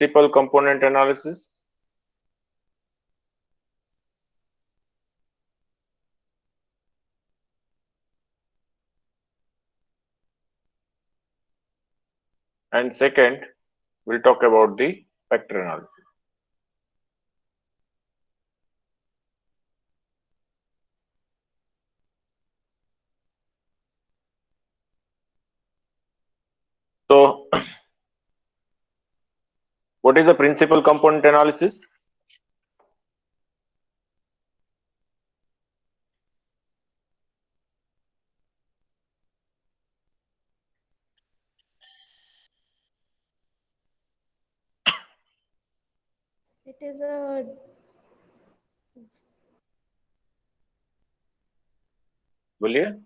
principal component analysis. And second, we'll talk about the vector analysis. So, what is the principal component analysis? It is a बोलिए.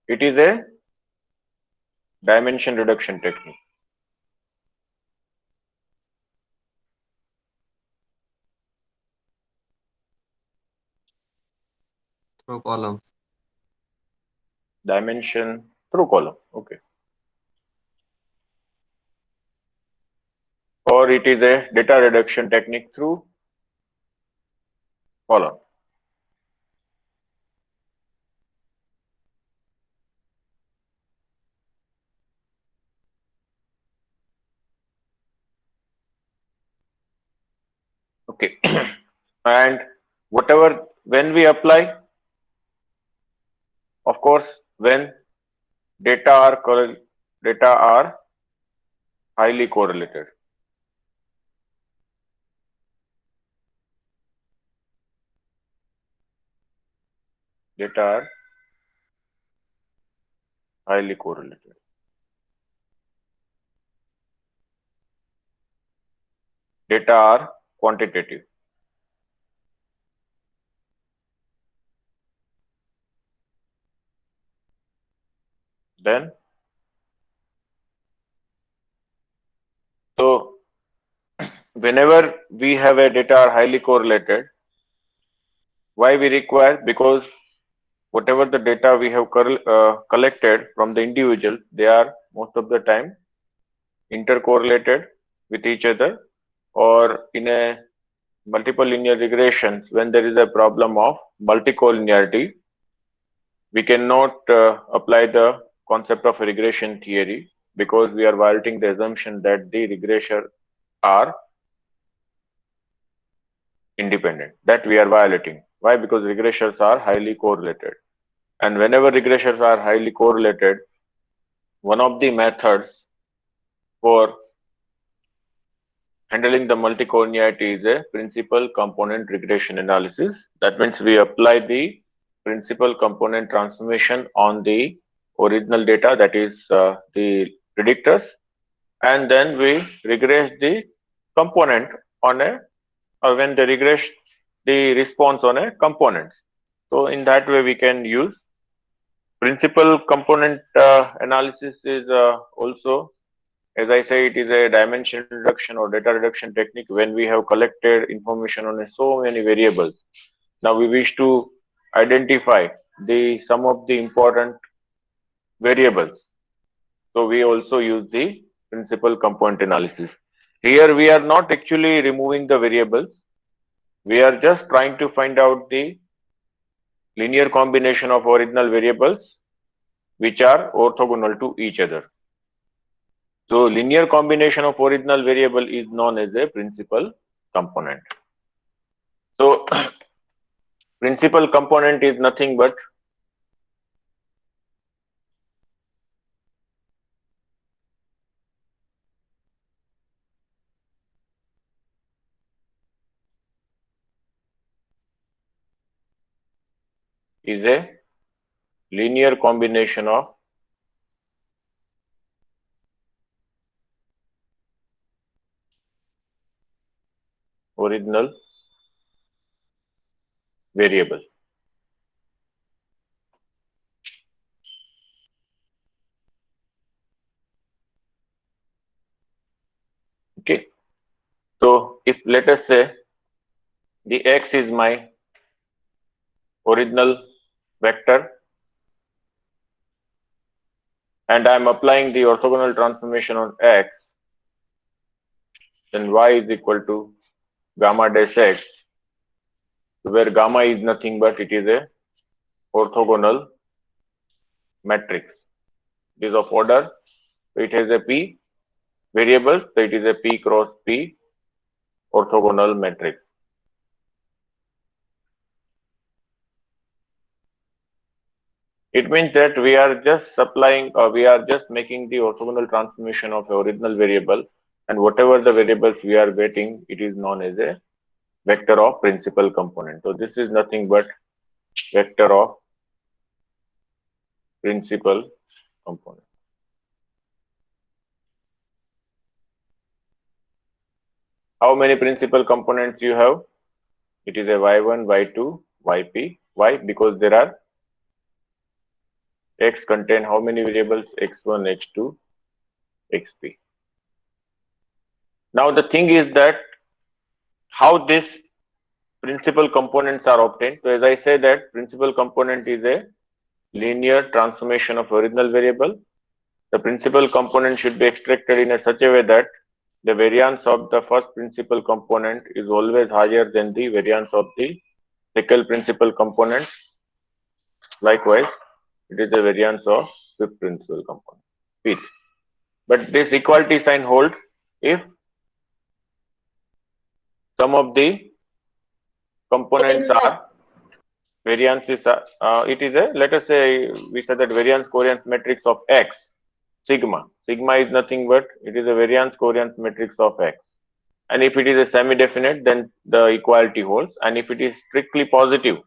It is a dimension reduction technique. Through column. Dimension through column. Okay. Or it is a data reduction technique through column. Okay. And whatever, when we apply, of course, when data are highly correlated. Data are highly correlated. Data are quantitative. Then, so whenever we have a data are highly correlated, why we require? Because whatever the data we have collected from the individual, they are most of the time intercorrelated with each other, or in a multiple linear regressions, when there is a problem of multicollinearity, we cannot apply the concept of regression theory, because we are violating the assumption that the regressors are independent. That we are violating. Why? Because regressors are highly correlated. And whenever regressors are highly correlated, one of the methods for handling the multicollinearity is a principal component regression analysis. That means we apply the principal component transformation on the original data, that is the predictors, and then we regress the component on a, or when they regress the response on a components. So in that way we can use principal component analysis is also, as I say, it is a dimension reduction or data reduction technique when we have collected information on so many variables. Now we wish to identify the some of the important variables. So we also use the principal component analysis. Here we are not actually removing the variables. We are just trying to find out the linear combination of original variables which are orthogonal to each other. So linear combination of original variable is known as a principal component. So principal component is nothing but is a linear combination of original variables. Okay. So if let us say the x is my original vector and I'm applying the orthogonal transformation on x, then y is equal to gamma dash x, where gamma is nothing but it is a orthogonal matrix. It is of order, so it has a p variables, so it is a p cross p orthogonal matrix. It means that we are just supplying, or we are just making the orthogonal transformation of the original variable, and whatever the variables we are getting, it is known as a vector of principal component. So this is nothing but vector of principal component. How many principal components you have? It is a y1, y2, yp. Why? Because there are x contain how many variables? x1, x2, xp. Now the thing is that how these principal components are obtained. So as I say that principal component is a linear transformation of original variable. The principal component should be extracted in such a way that the variance of the first principal component is always higher than the variance of the second principal component. Likewise, it is the variance of fifth principal component, fifth. But this equality sign holds if some of the components are variances are, it is a, let us say we said that variance covariance matrix of x, sigma. Sigma is nothing but it is a variance covariance matrix of x. And if it is a semi-definite, then the equality holds. And if it is strictly positive,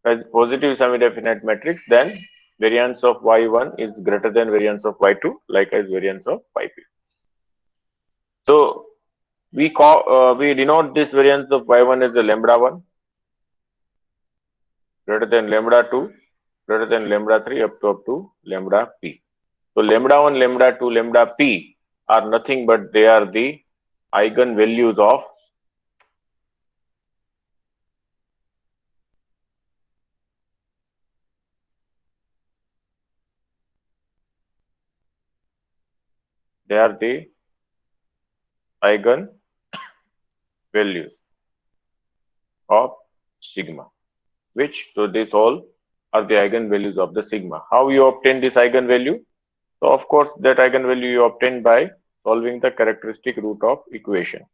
as positive semi-definite matrix, then variance of y1 is greater than variance of y2, likewise variance of yp. So we denote this variance of y1 as a lambda 1 greater than lambda 2 greater than lambda 3 up to lambda p. So lambda 1, lambda 2, lambda p are nothing but they are the eigenvalues of eigenvalues of sigma, which so this all are the eigenvalues of the sigma. How you obtain this eigenvalue? So of course that eigenvalue you obtain by solving the characteristic root of equation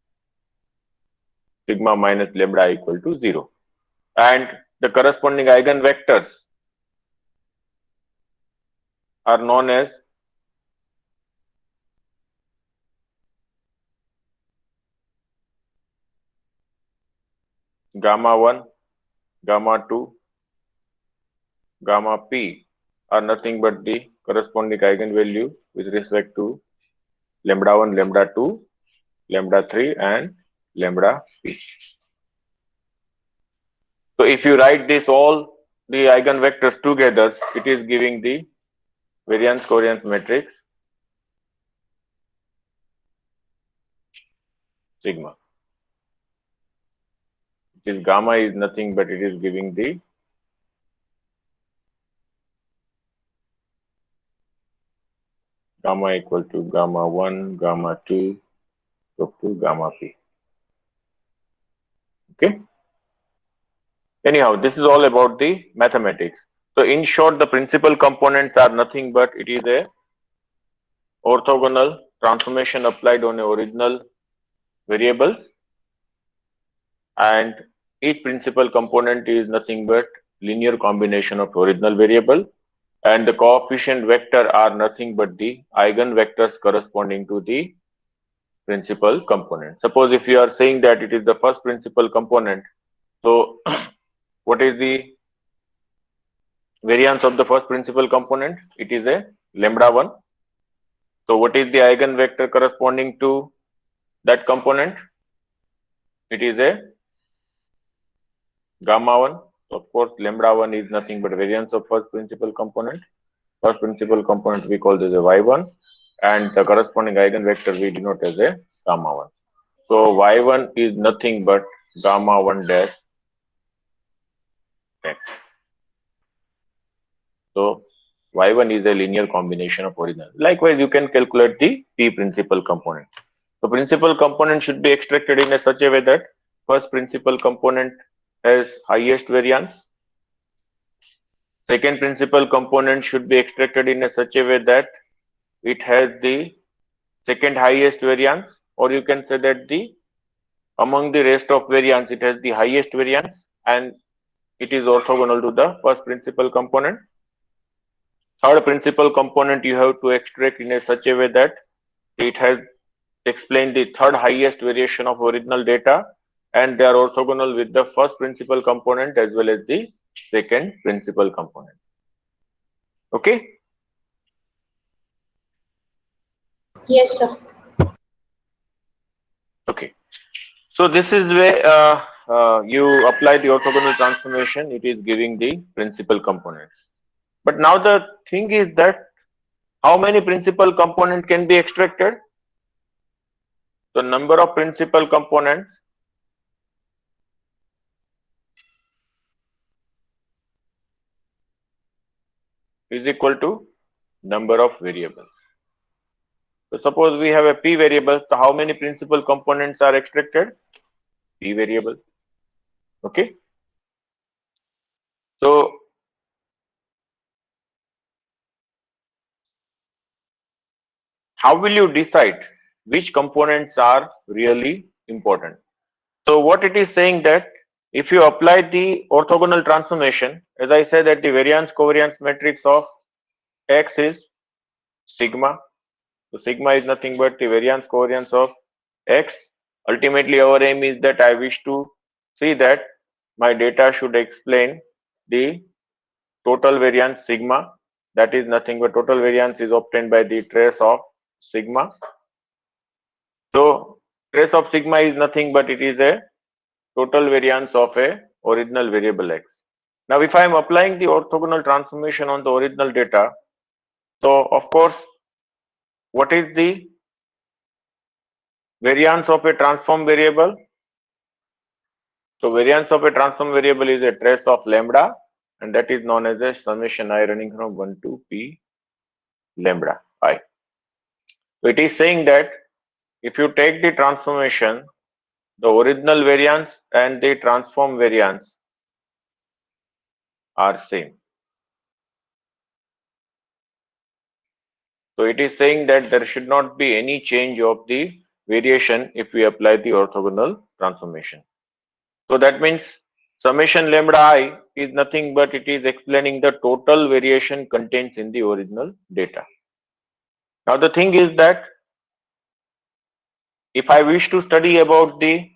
sigma minus lambda equal to 0, and the corresponding eigenvectors are known as gamma 1, gamma 2, gamma p are nothing but the corresponding eigenvalue with respect to lambda 1, lambda 2, lambda 3 and lambda p. So if you write this all the eigenvectors together, it is giving the variance covariance matrix sigma. This gamma is nothing but it is giving the gamma equal to gamma 1, gamma 2 up to gamma p. Okay. Anyhow, this is all about the mathematics. So in short, the principal components are nothing but it is a orthogonal transformation applied on a original variables, and each principal component is nothing but linear combination of original variable, and the coefficient vector are nothing but the eigenvectors corresponding to the principal component. Suppose if you are saying that it is the first principal component, so what is the variance of the first principal component? It is a lambda 1. So what is the eigenvector corresponding to that component? It is a gamma 1. So of course lambda 1 is nothing but variance of first principal component. First principal component we call this a y1, and the corresponding eigenvector we denote as a gamma 1. So y1 is nothing but gamma 1 dash x. So Y1 is a linear combination of original. Likewise, you can calculate the P principal component. So principal component should be extracted in such a way that first principal component has highest variance. Second principal component should be extracted in such a way that it has the second highest variance, or you can say that among the rest of variance it has the highest variance and it is orthogonal to the first principal component. Third principal component you have to extract in such a way that it has explained the third highest variation of original data and they are orthogonal with the first principal component as well as the second principal component. Okay. Yes, sir. Okay. So this is where you apply the orthogonal transformation. It is giving the principal components. But now the thing is that how many principal component can be extracted? The number of principal components is equal to number of variables. So suppose we have a P variable. So how many principal components are extracted? P variable. Okay. So how will you decide which components are really important? So what it is saying that if you apply the orthogonal transformation, as I said that the variance covariance matrix of X is sigma. So sigma is nothing but the variance covariance of X. Ultimately, our aim is that I wish to see that my data should explain the total variance sigma. That is nothing but total variance is obtained by the trace of sigma. So trace of sigma is nothing but it is a total variance of a original variable X. Now, if I am applying the orthogonal transformation on the original data, so of course, what is the variance of a transform variable? So variance of a transform variable is a trace of lambda, and that is known as a summation I running from 1 to P lambda I. So it is saying that if you take the transformation, the original variance and the transform variance are same. So it is saying that there should not be any change of the variation if we apply the orthogonal transformation. So that means summation lambda I is nothing but it is explaining the total variation contains in the original data. Now the thing is that if I wish to study about the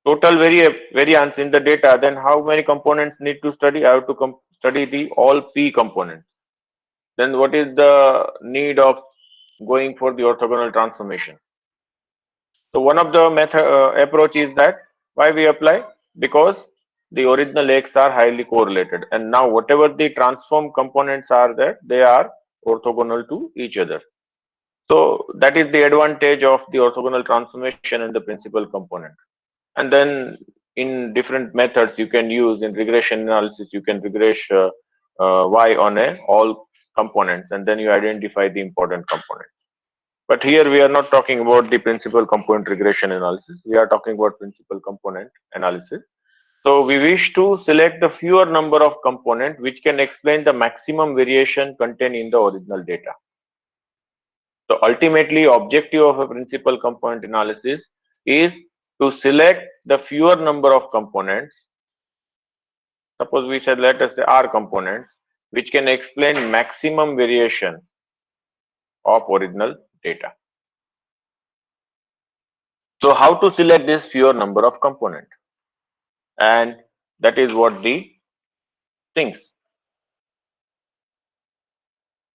total variance in the data, then how many components need to study? I have to study the all P components. Then what is the need of going for the orthogonal transformation? So one of the method approach is that why we apply, because the original X are highly correlated, and now whatever the transform components are there, they are orthogonal to each other. So that is the advantage of the orthogonal transformation and the principal component. And then in different methods you can use in regression analysis, you can regress Y on all components, and then you identify the important components. But here we are not talking about the principal component regression analysis. We are talking about principal component analysis. So we wish to select the fewer number of components which can explain the maximum variation contained in the original data. So ultimately, objective of a principal component analysis is to select the fewer number of components. Suppose we said, let us say R components, which can explain maximum variation of original data. So how to select this fewer number of component? And that is what the things.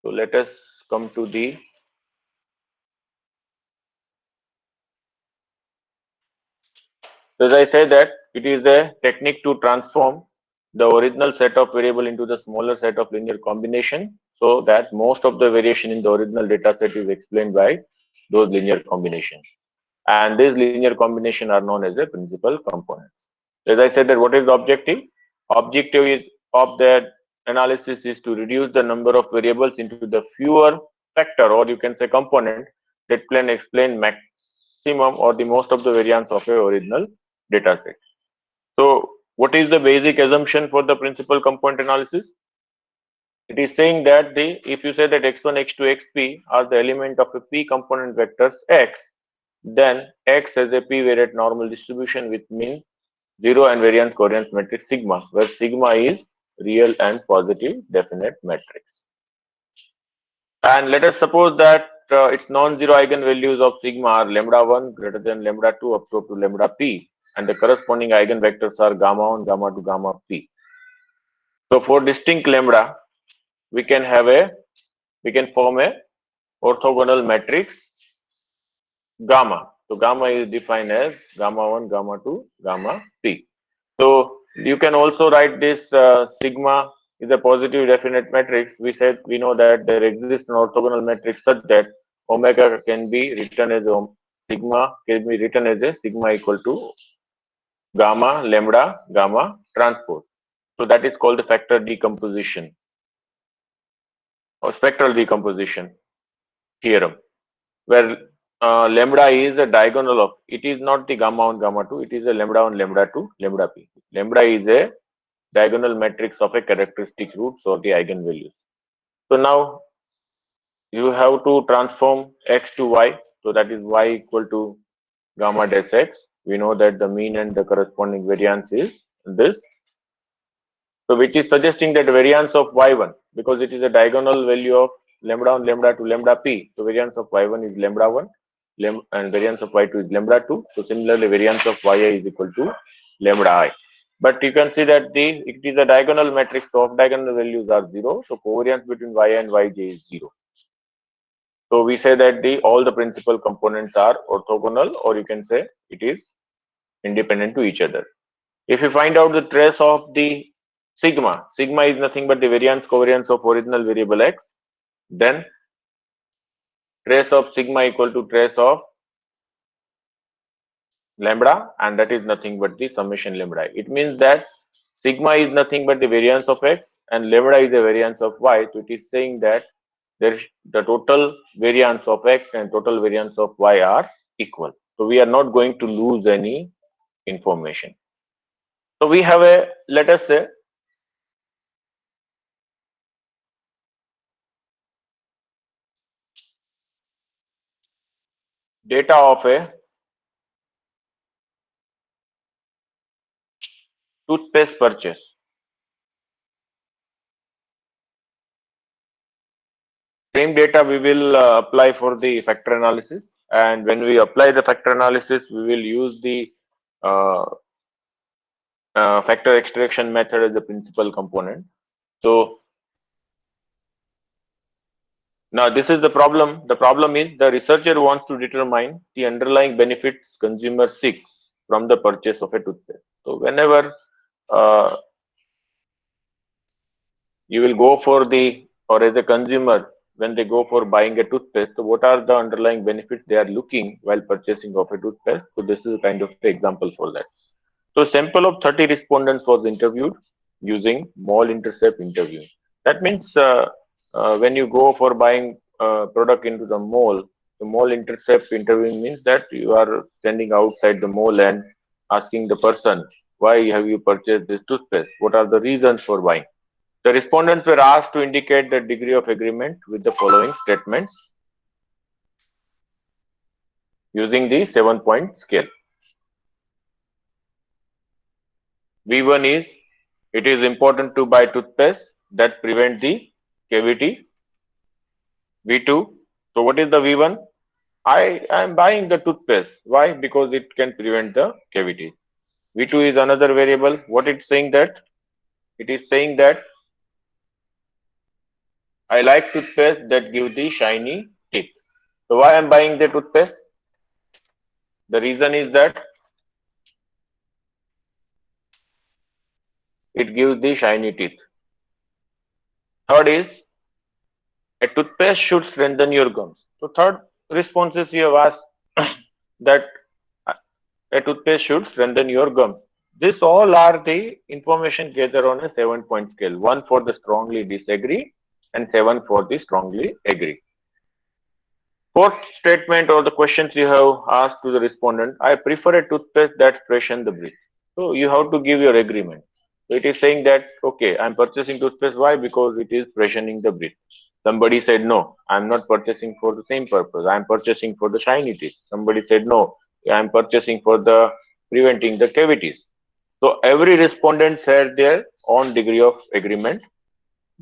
So let us come to the as I say that it is a technique to transform the original set of variable into the smaller set of linear combination, so that most of the variation in the original data set is explained by those linear combinations. And these linear combinations are known as the principal components. As I said that what is the objective? Objective is of that analysis is to reduce the number of variables into the fewer factor, or you can say component, that can explain maximum or the most of the variance of a original data set. So what is the basic assumption for the principal component analysis? It is saying that if you say that x1, x2, xp are the element of a p component vectors x, then x has a p-variate normal distribution with mean 0 and variance covariance matrix sigma, where sigma is real and positive definite matrix. And let us suppose that its non-zero eigenvalues of sigma are lambda1 greater than lambda2 up to lambda p, and the corresponding eigenvectors are gamma 1, gamma 2, gamma p. So for distinct lambda, we can form a orthogonal matrix gamma. So gamma is defined as gamma 1, gamma 2, gamma p. So you can also write this sigma is a positive definite matrix. We know that there exists an orthogonal matrix such that omega can be written as sigma equal to gamma lambda gamma transpose. So that is called the factor decomposition or spectral decomposition theorem, where lambda is a diagonal of, it is not the gamma 1, gamma 2, it is a lambda 1, lambda 2, lambda p. Lambda is a diagonal matrix of a characteristic roots or the eigenvalues. So now you have to transform x to y. So that is y equal to gamma dash x. We know that the mean and the corresponding variance is this. So which is suggesting that variance of y1, because it is a diagonal value of lambda 1, lambda 2, lambda p. So variance of y1 is lambda 1 and variance of y2 is lambda 2. So similarly, variance of yi is equal to lambda I. But you can see that it is a diagonal matrix, so off diagonal values are 0. So covariance between y and yj is 0. So we say that all the principal components are orthogonal, or you can say it is independent to each other. If you find out the trace of the sigma is nothing but the variance covariance of original variable x, then trace of sigma equal to trace of lambda, and that is nothing but the summation lambda. It means that sigma is nothing but the variance of x and lambda is the variance of y. So it is saying that the total variance of x and total variance of y are equal. So we are not going to lose any information. So we have a, let us say, data of a toothpaste purchase. Same data we will apply for the factor analysis, and when we apply the factor analysis, we will use the uh, factor extraction method as the principal component. So now this is the problem. The problem is the researcher wants to determine the underlying benefits consumer seeks from the purchase of a toothpaste. So whenever you will go for or as a consumer, when they go for buying a toothpaste, so what are the underlying benefits they are looking while purchasing of a toothpaste? So this is kind of an example for that. So sample of 30 respondents was interviewed using mole intercept interviewing. That means when you go for buying product into the mole intercept interviewing means that you are standing outside the mall and asking the person, why have you purchased this toothpaste? What are the reasons for buying? The respondents were asked to indicate the degree of agreement with the following statements using the 7-point scale. V1 is, it is important to buy toothpaste that prevent the cavity. V2, so what is the V1? I am buying the toothpaste. Why? Because it can prevent the cavity. V2 is another variable. What it's saying that? It is saying that I like toothpaste that give the shiny teeth. So why I am buying the toothpaste? The reason is that it gives the shiny teeth. Third is, a toothpaste should strengthen your gums. So third responses you have asked that a toothpaste should strengthen your gums. This all are the information gathered on a 7-point scale. 1 for the strongly disagree and 7 for the strongly agree. Fourth statement or the questions you have asked to the respondent, I prefer a toothpaste that freshen the breath. So you have to give your agreement. So it is saying that, okay, I'm purchasing toothpaste. Why? Because it is freshening the breath. Somebody said, no, I'm not purchasing for the same purpose. I'm purchasing for the shiny teeth. Somebody said, no, I'm purchasing for the preventing the cavities. So every respondent had their own degree of agreement.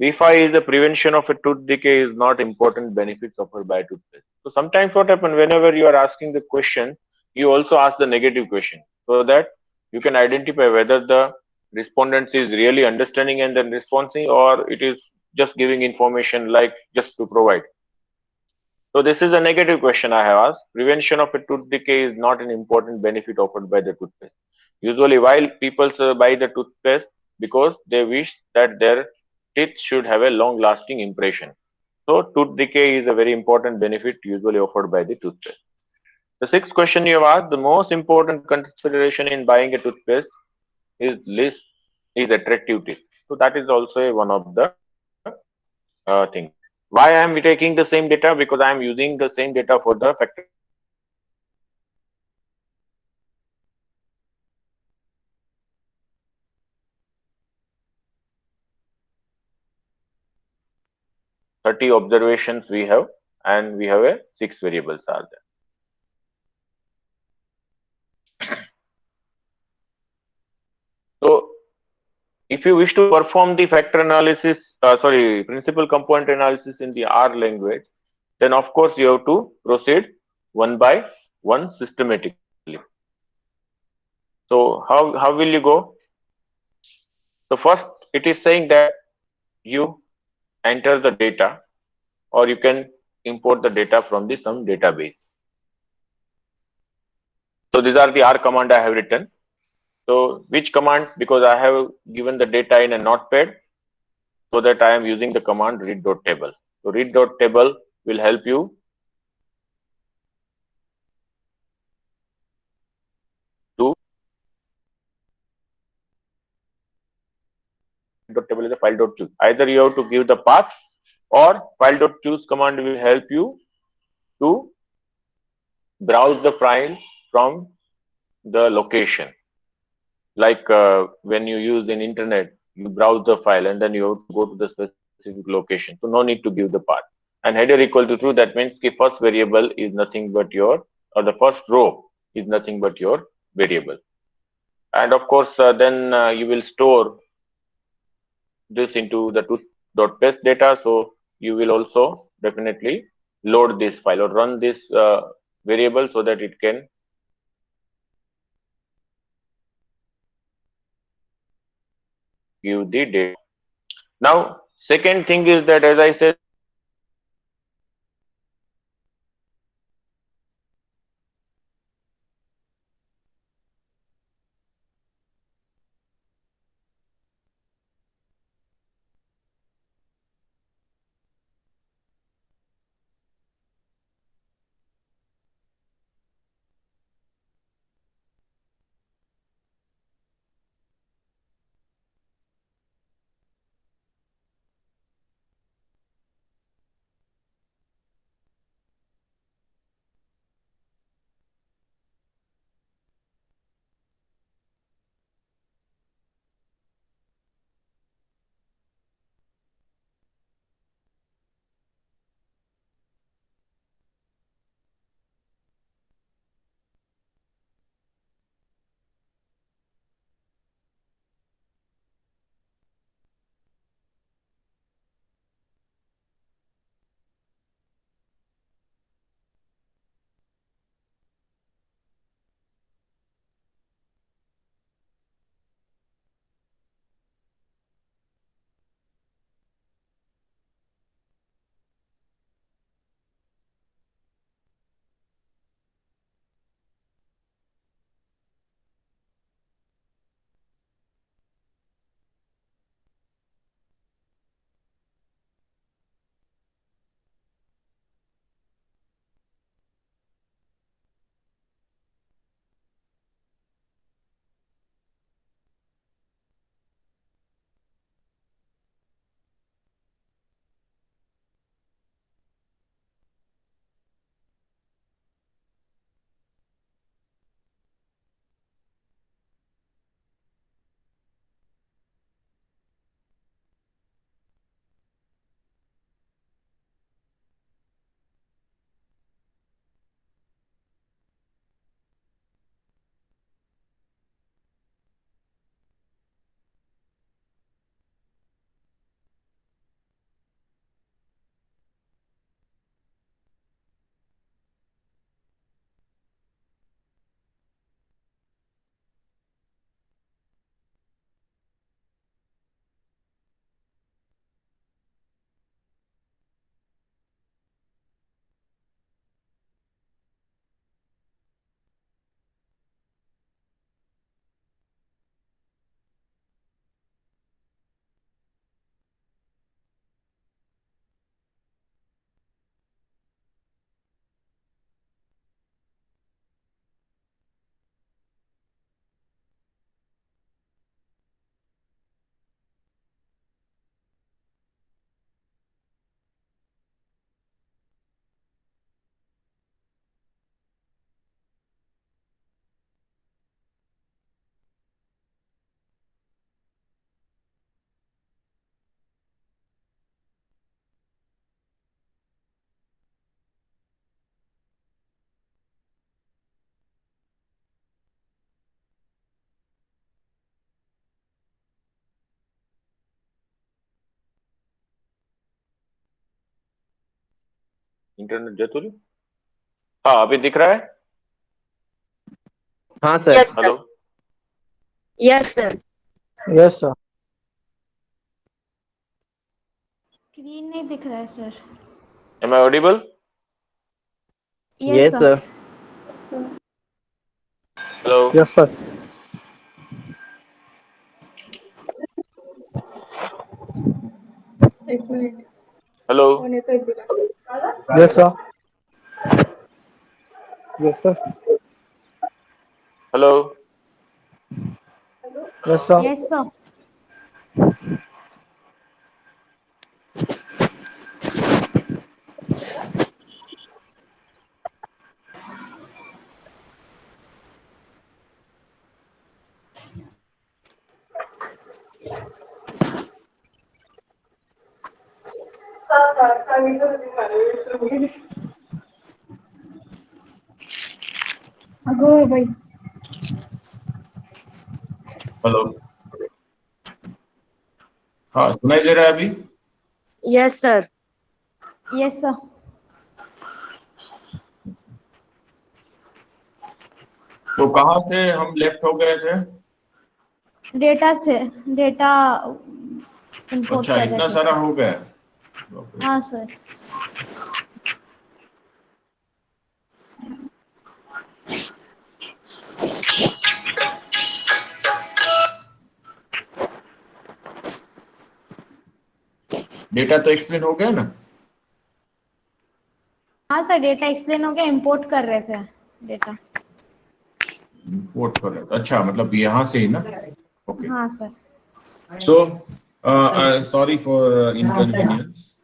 B5 is the prevention of a tooth decay is not important benefits offered by toothpaste. So sometimes what happens whenever you are asking the question, you also ask the negative question so that you can identify whether the respondent is really understanding and then responding or it is just giving information like just to provide. So this is a negative question I have asked. Prevention of a tooth decay is not an important benefit offered by the toothpaste. Usually, while people buy the toothpaste because they wish that their teeth should have a long-lasting impression. So tooth decay is a very important benefit usually offered by the toothpaste. The sixth question you have asked, the most important consideration in buying a toothpaste is list is attractive teeth. So that is also one of the things. Why I am taking the same data? Because I am using the same data for the factor analysis. So I am using the same data for the factor analysis. So we have a 30 observations we have and we have a 6 variables are there. So if you wish to perform the factor analysis, principal component analysis in the R language, then of course you have to proceed one by one systematically. So how will you go? So first it is saying that you enter the data or you can import the data from the some database. So these are the R command I have written. So which command? Because I have given the data in a notepad, so that I am using the command read.table. So read.table will help you to read.table is a file.choose. Either you have to give the path or file.choose command will help you to browse the file from the location. Like when you use in internet, you browse the file and then you have to go to the specific location. So no need to give the path. And header equal to true, that means the first variable is nothing but your, or the first row is nothing but your variable. And of course, then you will store this into the tooth.paste data. So you will also definitely load this file or run this variable so that it can give the data. Now, second thing is that as I said, internet जतुल। हाँ, अभी दिख रहा है। हाँ sir. Yes, hello. sir. Yes, sir. Yes sir. Screen नहीं दिख रहा है sir. Am I audible? Yes yes sir. Sir. Hello. Yes sir. Hello. Yes sir. Yes sir. Hello. Yes sir. Yes sir. अगो भाई। हेलो। हाँ, सुनाई दे रहा है अभी? Yes, sir. Yes sir. तो कहाँ से हम लेफ्ट हो गए थे? डेटा से डेटा इंपोर्ट अच्छा, कर रहे इतना थे सारा सर। हो गया। बाप रे। हाँ सर। डेटा तो एक्सप्लेन हो गया ना? हाँ सर, डेटा एक्सप्लेन हो गया, इंपोर्ट कर रहे थे डेटा। इंपोर्ट कर रहे थे। अच्छा, मतलब यहाँ से ही ना? ओके। हाँ sir. So sorry for inconvenience.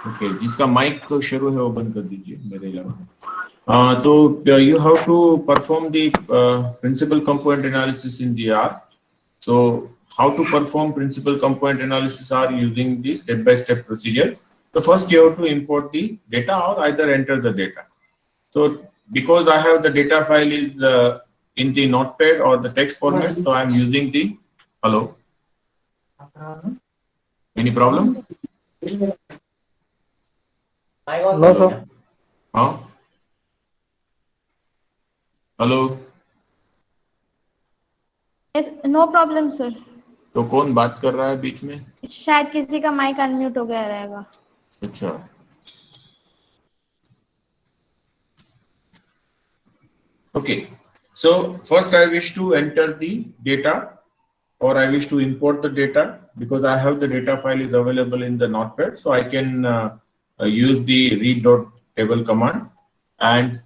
Okay, जिसका माइक शुरू है वो बंद कर दीजिए मेरे अलावा। तो you have to perform the principal component analysis in the R. So how to perform principal component analysis R using the step-by-step procedure? So first you have to import the data or either enter the data. So because I have the data file is in the notepad or the text format, so I am using the, hello? Any problem? No sir. हाँ? Hello? Yes, no problem sir. तो कौन बात कर रहा है बीच में? शायद किसी का माइक अनम्यूट हो गया रहेगा। अच्छा। Okay, so first I wish to enter the data or I wish to import the data because I have the data file is available in the notepad, so I can use the read.table command, and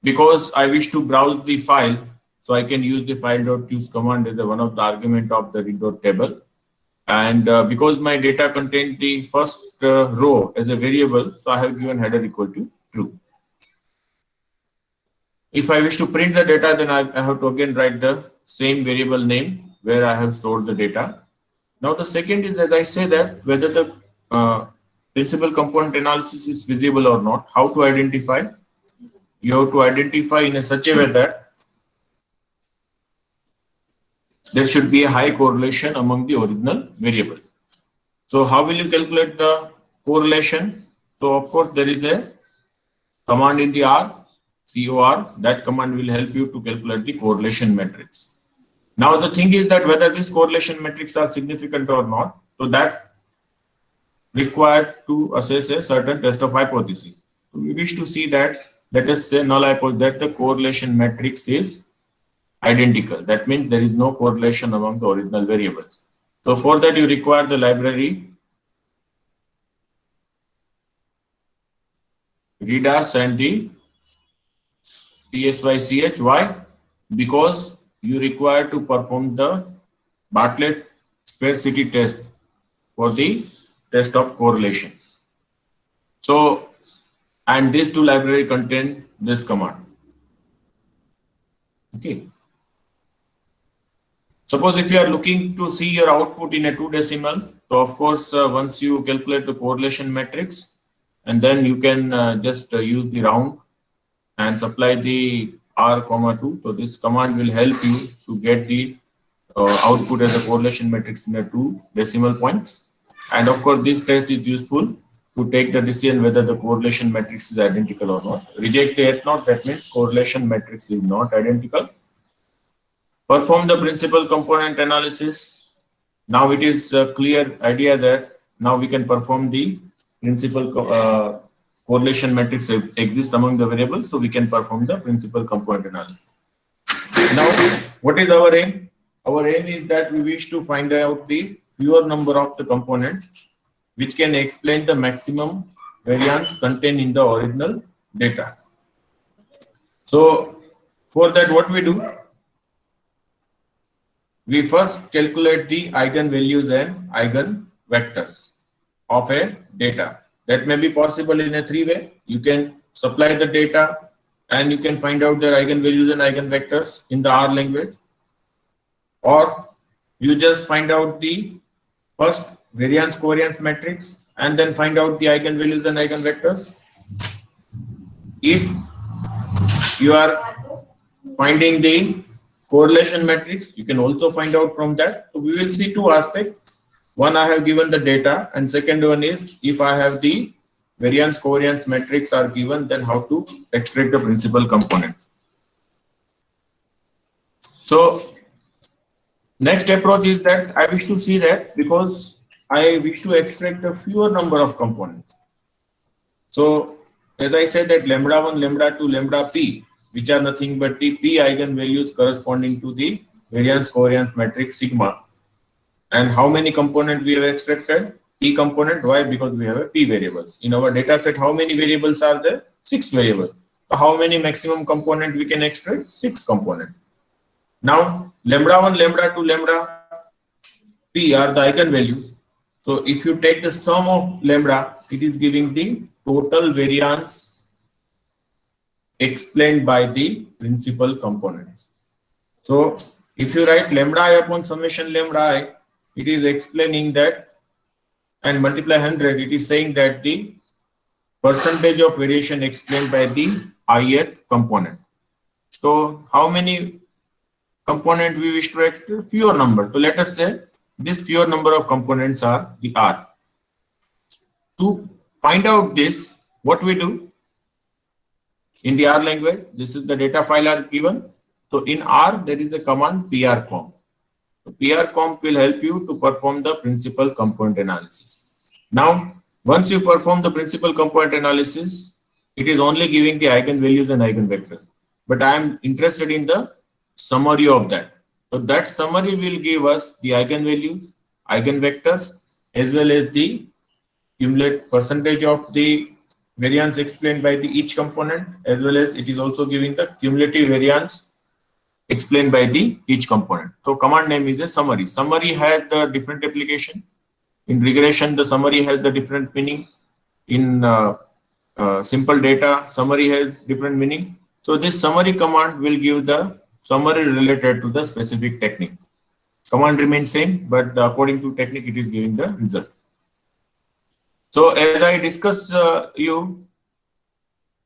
because I wish to browse the file, so I can use the file.choose command as one of the argument of the read.table, and because my data contains the first row as a variable, so I have given header equal to true. If I wish to print the data, then I have to again write the same variable name where I have stored the data. Now the second is that I say that whether the principal component analysis is visible or not. How to identify? You have to identify in a such a way that there should be a high correlation among the original variables. So how will you calculate the correlation? So of course there is a command in the R, COR. That command will help you to calculate the correlation matrix. Now the thing is that whether these correlation metrics are significant or not, so that required to assess a certain test of hypothesis. So we wish to see that, let us say null hypothesis that the correlation matrix is identical. That means there is no correlation among the original variables. So for that you require the library redas and the PSYCH. Why? Because you require to perform the Bartlett sparsity test for the test of correlation. So, and these two library contain this command. Okay. Suppose if you are looking to see your output in a 2 decimal, so of course, once you calculate the correlation matrix, and then you can just use the round and supply the R, 2. So this command will help you to get the output as a correlation matrix in a 2 decimal point. And of course, this test is useful to take the decision whether the correlation matrix is identical or not. Reject the F0, that means correlation matrix is not identical. Perform the principal component analysis. Now it is a clear idea that now we can perform the principal correlation matrix exists among the variables, so we can perform the principal component analysis. Now, what is our aim? Our aim is that we wish to find out the pure number of the components which can explain the maximum variance contained in the original data. So, for that, what we do? We first calculate the eigenvalues and eigenvectors of a data. That may be possible in a 3-way. You can supply the data and you can find out their eigenvalues and eigenvectors in the R language. Or you just find out the first variance covariance matrix and then find out the eigenvalues and eigenvectors. If you are finding the correlation matrix, you can also find out from that. So we will see two aspects. One, I have given the data, and second one is if I have the variance covariance matrix are given, then how to extract the principal component. So next approach is that I wish to see that because I wish to extract a fewer number of components. So as I said that lambda 1, lambda 2, lambda p, which are nothing but the p eigenvalues corresponding to the variance covariance matrix sigma. And how many components we have extracted? P component. Why? Because we have a p variables. In our data set, how many variables are there? 6 variables. So how many maximum component we can extract? 6 component. Now, lambda 1, lambda 2, lambda p are the eigenvalues. So if you take the sum of lambda, it is giving the total variance explained by the principal components. So if you write lambda I upon summation lambda I, it is explaining that, and multiply 100, it is saying that the percentage of variation explained by the ith component. So how many component we wish to extract? Fewer number. So let us say this pure number of components are the R. To find out this, what we do? In the R language, this is the data file are given. So in R, there is a command prcomp. So prcomp will help you to perform the principal component analysis. Now, once you perform the principal component analysis, it is only giving the eigenvalues and eigenvectors. But I am interested in the summary of that. So that summary will give us the eigenvalues, eigenvectors, as well as the cumulative percentage of the variance explained by the each component, as well as it is also giving the cumulative variance explained by the each component. So command name is a summary. Summary has the different application. In regression, the summary has the different meaning. In simple data, summary has different meaning. So this summary command will give the summary related to the specific technique. Command remains same, but according to technique, it is giving the result. So as I discuss you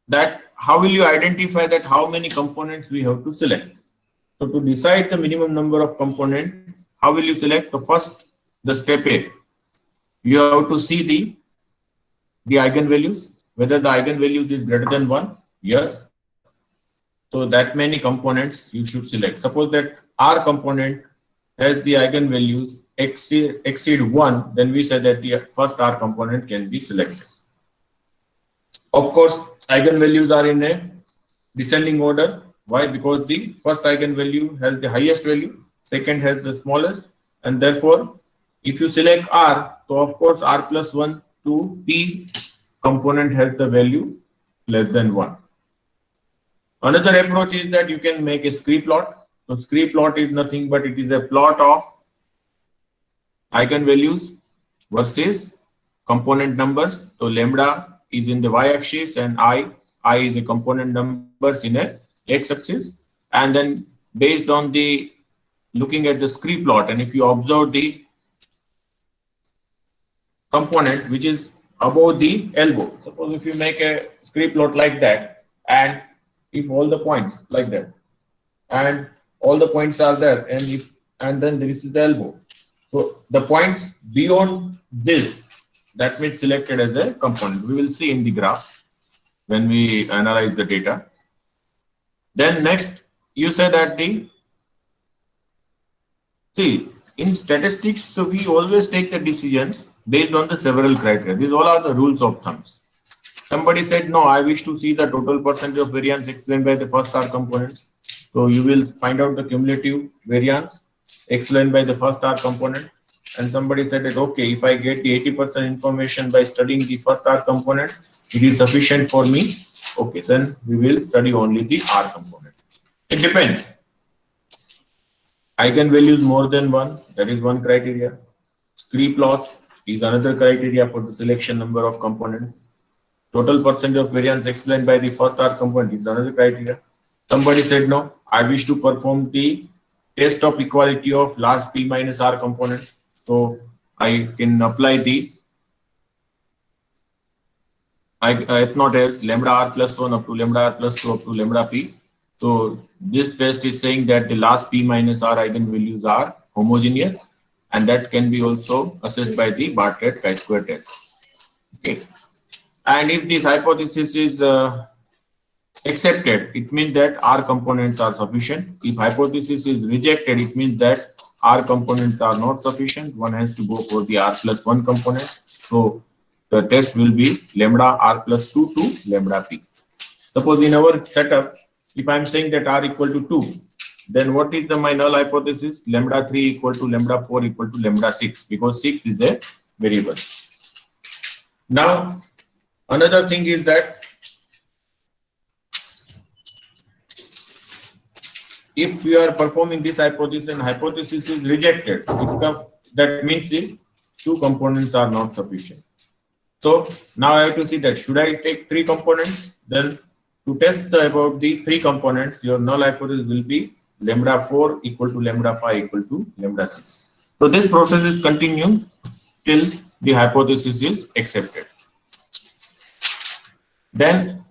that how will you identify that how many components we have to select. So to decide the minimum number of components, how will you select? The first, the step A, you have to see the eigenvalues, whether the eigenvalues is greater than 1. Yes. So that many components you should select. Suppose that R component has the eigenvalues exceed 1, then we say that the first R component can be selected. Of course, eigenvalues are in a descending order. Why? Because the first eigenvalue has the highest value, second has the smallest, and therefore, if you select R, so of course R plus 1 to P component has the value less than 1. Another approach is that you can make a scree plot. So scree plot is nothing but it is a plot of eigenvalues versus component numbers. So lambda is in the y-axis and I is a component numbers in a x-axis. And then based on the looking at the scree plot, and if you observe the component which is above the elbow, suppose if you make a scree plot like that, and if all the points like that, and all the points are there, and then there is the elbow. So the points beyond this, that means selected as a component. We will see in the graph when we analyze the data. Then next, you say that in statistics, so we always take the decision based on the several criteria. These all are the rules of thumbs. Somebody said, no, I wish to see the total percentage of variance explained by the first R component. So you will find out the cumulative variance explained by the first R component. And somebody said that, okay, if I get the 80% information by studying the first R component, it is sufficient for me. Okay, then we will study only the R component. It depends. Eigenvalues more than one, that is one criteria. Creep loss is another criteria for the selection number of components. Total percentage of variance explained by the first R component is another criteria. Somebody said, no, I wish to perform the test of equality of last P minus R component. So I can apply the F naught as lambda R plus 1 up to lambda R plus 2 up to lambda P. So this test is saying that the last P minus R eigenvalues are homogeneous, and that can be also assessed by the Bartlett chi-square test. Okay. And if this hypothesis is accepted, it means that R components are sufficient. If hypothesis is rejected, it means that R components are not sufficient. One has to go for the R plus 1 component. So the test will be lambda R plus 2 to lambda P. Suppose in our setup, if I am saying that R equal to 2, then what is my null hypothesis? Lambda 3 equal to lambda 4 equal to lambda 6, because 6 is a variable. Now, another thing is that if we are performing this hypothesis and hypothesis is rejected, that means if two components are not sufficient. So now I have to see that should I take 3 components? Then to test about the 3 components, your null hypothesis will be lambda 4 equal to lambda 5 equal to lambda 6. So this process is continuing till the hypothesis is accepted. Then,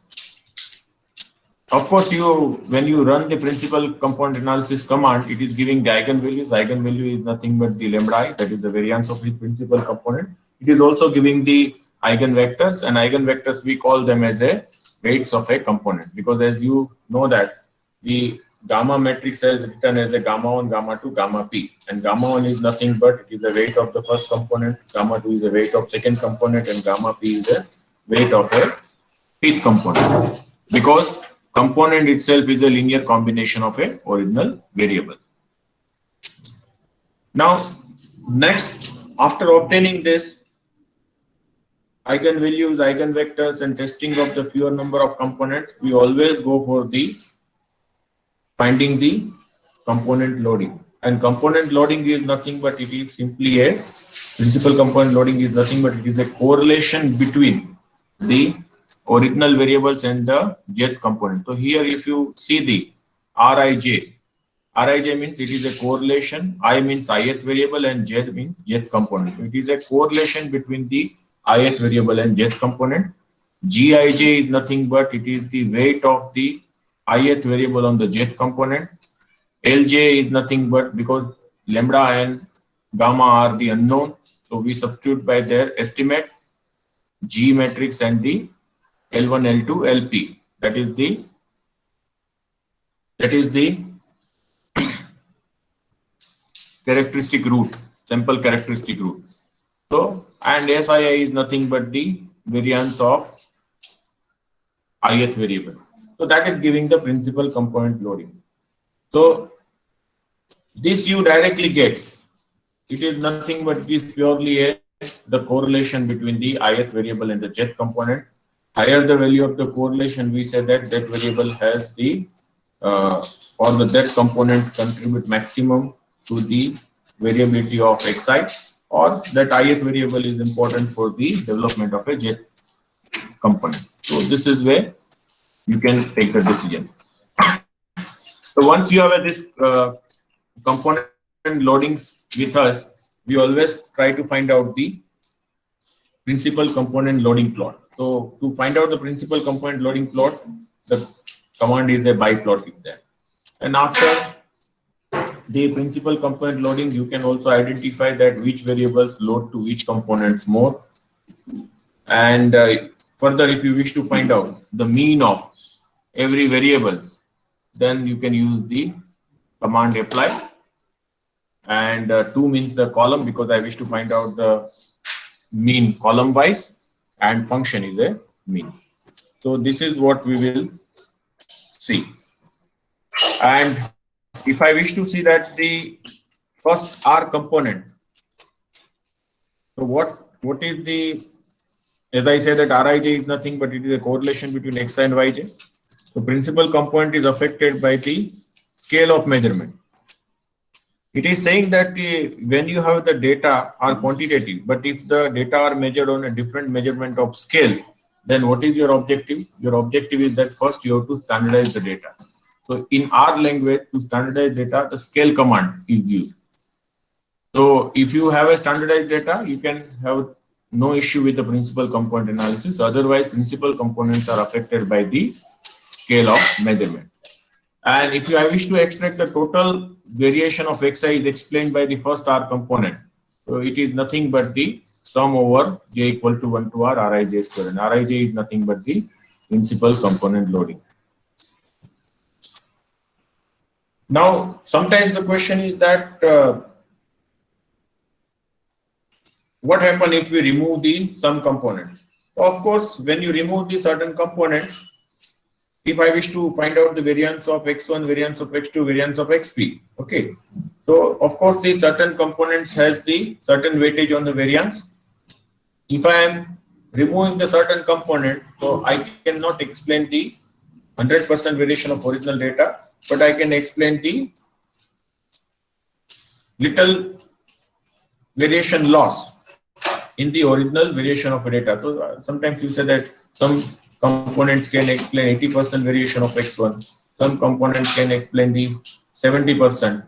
of course, when you run the principal component analysis command, it is giving the eigenvalues. Eigenvalue is nothing but the lambda I, that is the variance of the principal component. It is also giving the eigenvectors, and eigenvectors we call them as a weights of a component, because as you know that the gamma matrix is written as a gamma 1, gamma 2, gamma p, and gamma 1 is nothing but it is the weight of the first component, gamma 2 is the weight of second component, and gamma p is the weight of a pth component, because component itself is a linear combination of a original variable. Now, next, after obtaining this eigenvalues, eigenvectors, and testing of the pure number of components, we always go for the finding the component loading. And component loading is nothing but it is simply a principal component loading is nothing but it is a correlation between the original variables and the jth component. So here if you see the Rij means it is a correlation, I means ith variable, and j means jth component. It is a correlation between the ith variable and jth component. Gij is nothing but it is the weight of the ith variable on the jth component. Lj is nothing but because lambda and gamma are the unknown, so we substitute by their estimate G matrix and the L1, L2, LP. That is the characteristic root, sample characteristic root. So, and SII is nothing but the variance of ith variable. So that is giving the principal component loading. So this you directly get. It is nothing but it is purely the correlation between the ith variable and the jth component. Higher the value of the correlation, we say that that variable has the or the that component contribute maximum to the variability of xi, or that ith variable is important for the development of a jth component. So this is where you can take the decision. So once you have this component loadings with us, we always try to find out the principal component loading plot. So to find out the principal component loading plot, the command is a biplotting there. And after the principal component loading, you can also identify that which variables load to which components more. And further, if you wish to find out the mean of every variables, then you can use the command apply. And 2 means the column, because I wish to find out the mean column wise, and function is a mean. So this is what we will see. And if I wish to see that the first R component, so what is the, as I say that Rij is nothing but it is a correlation between Xi and Yj. So principal component is affected by the scale of measurement. It is saying that when you have the data are quantitative, but if the data are measured on a different measurement of scale, then what is your objective? Your objective is that first you have to standardize the data. So in R language, to standardize data, the scale command is used. So if you have a standardized data, you can have no issue with the principal component analysis. Otherwise, principal components are affected by the scale of measurement. And if I wish to extract the total variation of Xi is explained by the first R component. So it is nothing but the sum over j equal to 1 to R Rij square. And Rij is nothing but the principal component loading. Now, sometimes the question is that what happens if we remove the some components? So of course, when you remove the certain components, if I wish to find out the variance of x1, variance of x2, variance of xp, okay. So of course, these certain components has the certain weightage on the variance. If I am removing the certain component, so I cannot explain the 100% variation of original data, but I can explain the little variation loss in the original variation of a data. So sometimes you say that some components can explain 80% variation of x1, some components can explain the 70%.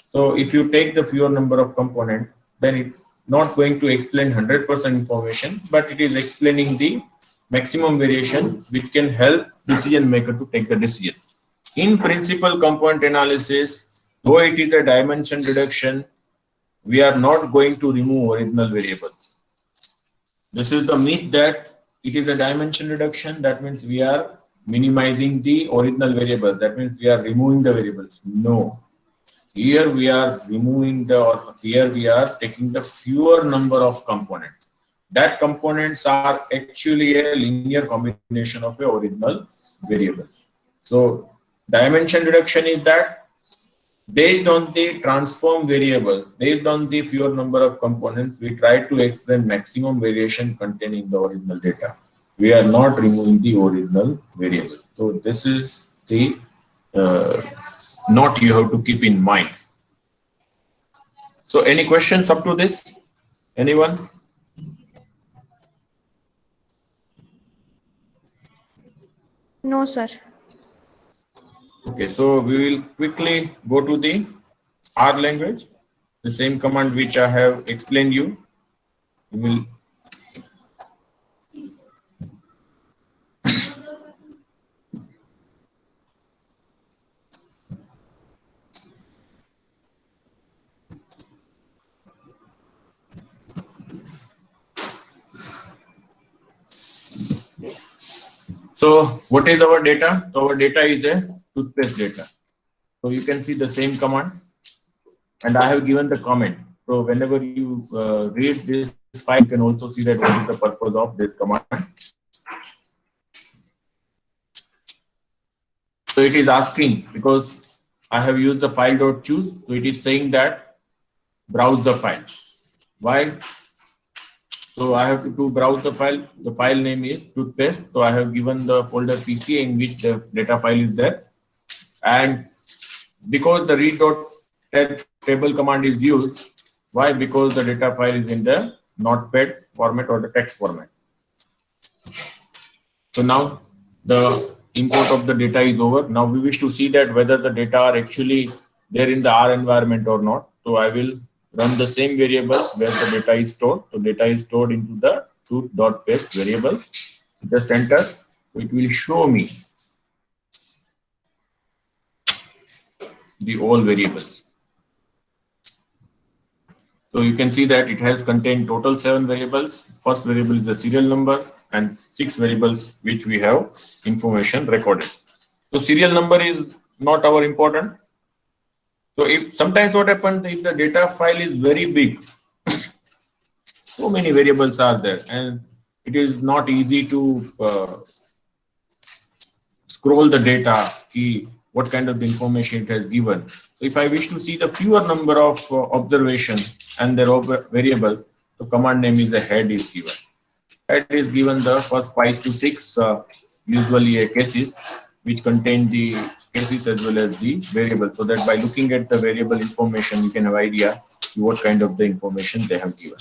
So if you take the fewer number of components, then it's not going to explain 100% information, but it is explaining the maximum variation which can help decision maker to take the decision. In principal component analysis, though it is a dimension reduction, we are not going to remove original variables. This is the myth that it is a dimension reduction. That means we are minimizing the original variable. That means we are removing the variables. No. Here we are removing or here we are taking the fewer number of components. That components are actually a linear combination of the original variables. So dimension reduction is that based on the transform variable, based on the fewer number of components, we try to explain maximum variation contained in the original data. We are not removing the original variable. So this is the note you have to keep in mind. So any questions up to this? Anyone? No, sir. Okay, so we will quickly go to the R language, the same command which I have explained you. We will So what is our data? So our data is a toothpaste data. So you can see the same command, and I have given the comment. So whenever you read this file, you can also see that what is the purpose of this command. So it is asking, because I have used the file.choose, so it is saying that browse the file. Why? So I have to browse the file. The file name is toothpaste. So I have given the folder PC in which the data file is there. And because the read.table command is used, why? Because the data file is in the notepad format or the text format. So now the import of the data is over. Now we wish to see that whether the data are actually there in the R environment or not. So I will run the same variables where the data is stored. So data is stored into the tooth.paste variables. Just enter. It will show me the all variables. So you can see that it has contained total 7 variables. First variable is the serial number and 6 variables which we have information recorded. So serial number is not our important. So if sometimes what happens if the data file is very big, so many variables are there and it is not easy to scroll the data, see what kind of information it has given. So if I wish to see the fewer number of observation and their variable, the command name is a head is given. Head is given the first 5 to 6 usually a cases which contain the cases as well as the variable, so that by looking at the variable information you can have idea what kind of the information they have given.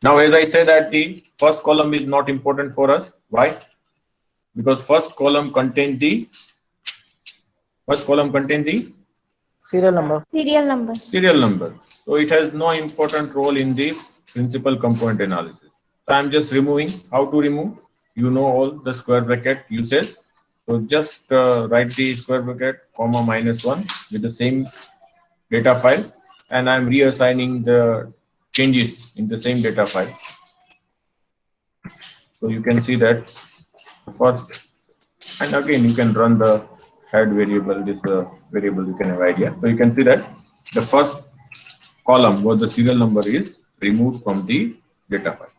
Now as I say that the first column is not important for us. Why? Because first column contains the Serial number. Serial number. serial number. So it has no important role in the principal component analysis. So I am just removing. How to remove? You know all the square bracket usage. So just write the square bracket comma -1 with the same data file, and I am reassigning the changes in the same data file. So you can see that first, and again you can run the head variable, this variable you can have idea. So you can see that the first column where the serial number is removed from the data file.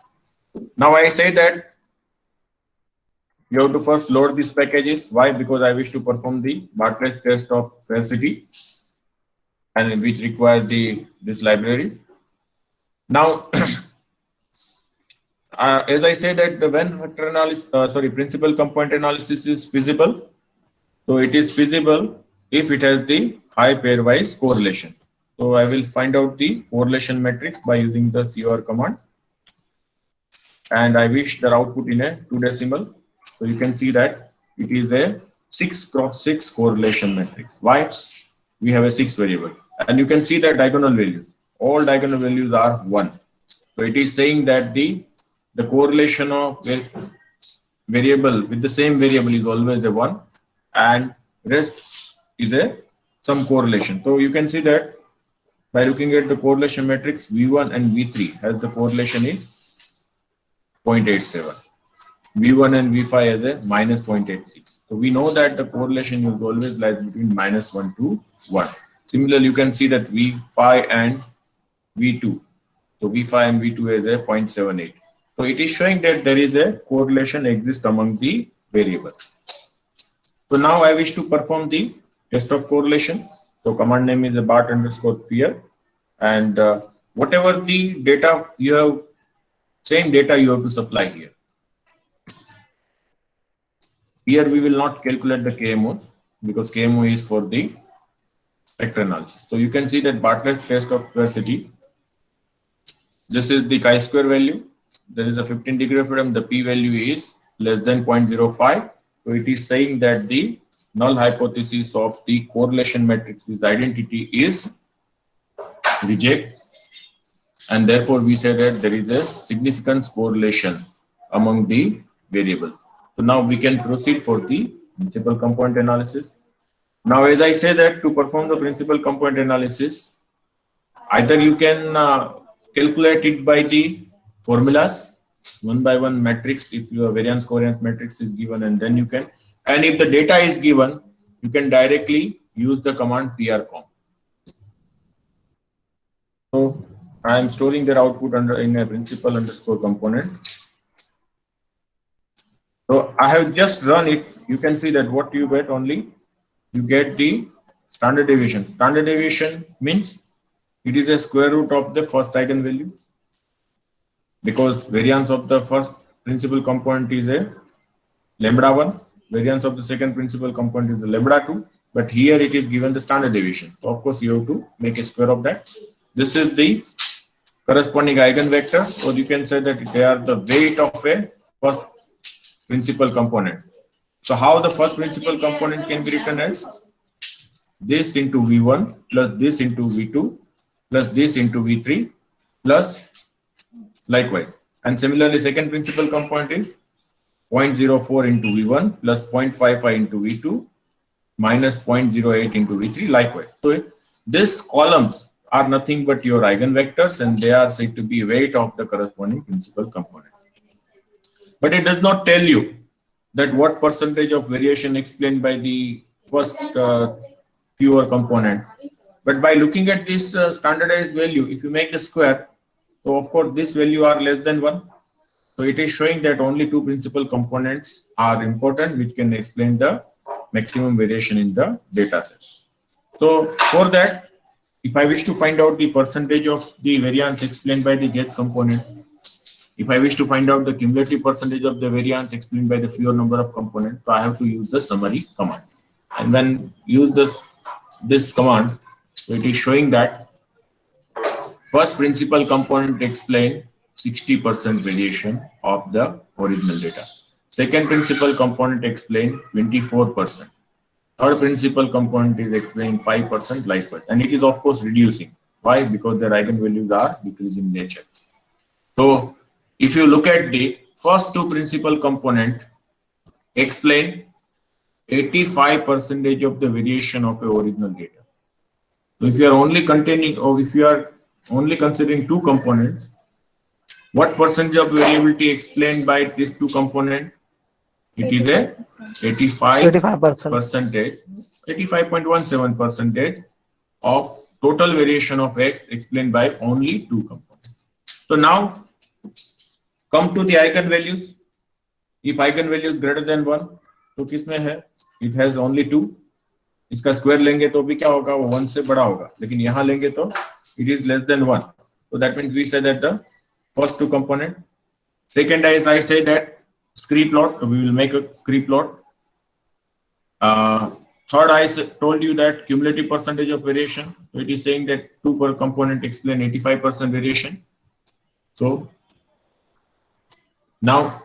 Now I say that you have to first load these packages. Why? Because I wish to perform the Bartlett test of falsity, and which require these libraries. Now, as I say that the when factor analysis, principal component analysis is feasible. So it is feasible if it has the high pairwise correlation. So I will find out the correlation matrix by using the COR command, and I wish the output in a 2 decimal. So you can see that it is a 6x6 correlation matrix. Why? We have a 6 variable, and you can see the diagonal values. All diagonal values are 1. So it is saying that the correlation of variable with the same variable is always a 1, and rest is a some correlation. So you can see that by looking at the correlation matrix, V1 and V3 as the correlation is 0.87. V1 and V5 as a -0.86. So we know that the correlation is always lies between -1 to 1. Similarly, you can see that V5 and V2. So V5 and V2 is a 0.78. So it is showing that there is a correlation exists among the variables. So now I wish to perform the test of correlation. So command name is a BART_peer, and whatever the data you have, same data you have to supply here. Here we will not calculate the KMOs because KMO is for the spectral analysis. So you can see that Bartlett test of falsity. This is the chi-square value. There is a 15 degree of freedom. The p value is less than 0.05. So it is saying that the null hypothesis of the correlation matrix's identity is reject, and therefore we say that there is a significant correlation among the variables. So now we can proceed for the principal component analysis. Now, as I say that to perform the principal component analysis, either you can calculate it by the formulas, one by one matrix, if your variance covariance matrix is given, and then you can, and if the data is given, you can directly use the command prcom. So I am storing their output in a principal_component. So I have just run it. You can see that what you get only, you get the standard deviation. Standard deviation means it is a square root of the first eigenvalue, because variance of the first principal component is a lambda1, variance of the second principal component is the lambda2, but here it is given the standard deviation. So of course you have to make a square of that. This is the corresponding eigenvectors, or you can say that they are the weight of a first principal component. So how the first principal component can be written as this into V1 plus this into V2 plus this into V3 plus likewise. And similarly, second principal component is 0.04 into V1 plus 0.55 into V2 minus 0.08 into V3 likewise. So these columns are nothing but your eigenvectors, and they are said to be weight of the corresponding principal component. But it does not tell you that what percentage of variation explained by the first fewer components. But by looking at this standardized value, if you make the square, so of course this value are less than 1. So it is showing that only two principal components are important, which can explain the maximum variation in the data set. So for that, if I wish to find out the percentage of the variance explained by the jth component, if I wish to find out the cumulative percentage of the variance explained by the fewer number of components, so I have to use the summary command. And when use this command, so it is showing that first principal component explain 60% variation of the original data. Second principal component explain 24%. Third principal component is explaining 5% likewise. And it is of course reducing. Why? Because their eigenvalues are decreasing in nature. So if you look at the first two principal component explain 85% of the variation of the original data. So if you are only containing, or if you are only considering two components, what percentage of variability explained by these two components? It is a 85.17% of total variation of X explained by only two components. So now come to the eigenvalues. If eigenvalue is greater than 1, तो किसमें है? It has only 2. इसका square लेंगे तो भी क्या होगा? वो 1 से बड़ा होगा. लेकिन यहाँ लेंगे तो it is less than 1. So that means we say that the first two component. Second is I say that scree plot. So we will make a scree plot. Third, I told you that cumulative percentage of variation. So it is saying that 2 per component explain 85% variation. So now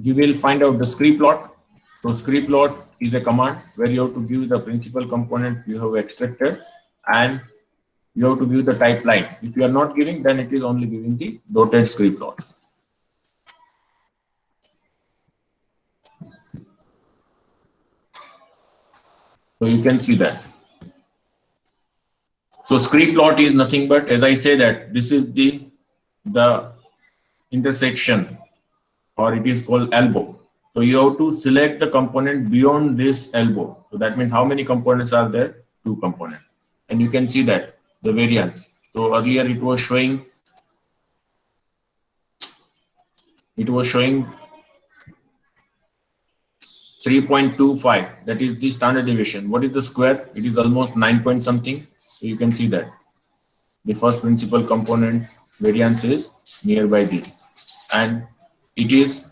we will find out the scree plot. So scree plot is a command where you have to give the principal component you have extracted, and you have to give the type line. If you are not giving, then it is only giving the dotted scree plot. So you can see that. So scree plot is nothing but, as I say, that this is the intersection, or it is called elbow. So you have to select the component beyond this elbow. So that means how many components are there? 2 components. And you can see that the variance. So earlier it was showing 3.25. That is the standard deviation. What is the square? It is almost 9 point something. So you can see that the first principal component variance is nearby this, and it is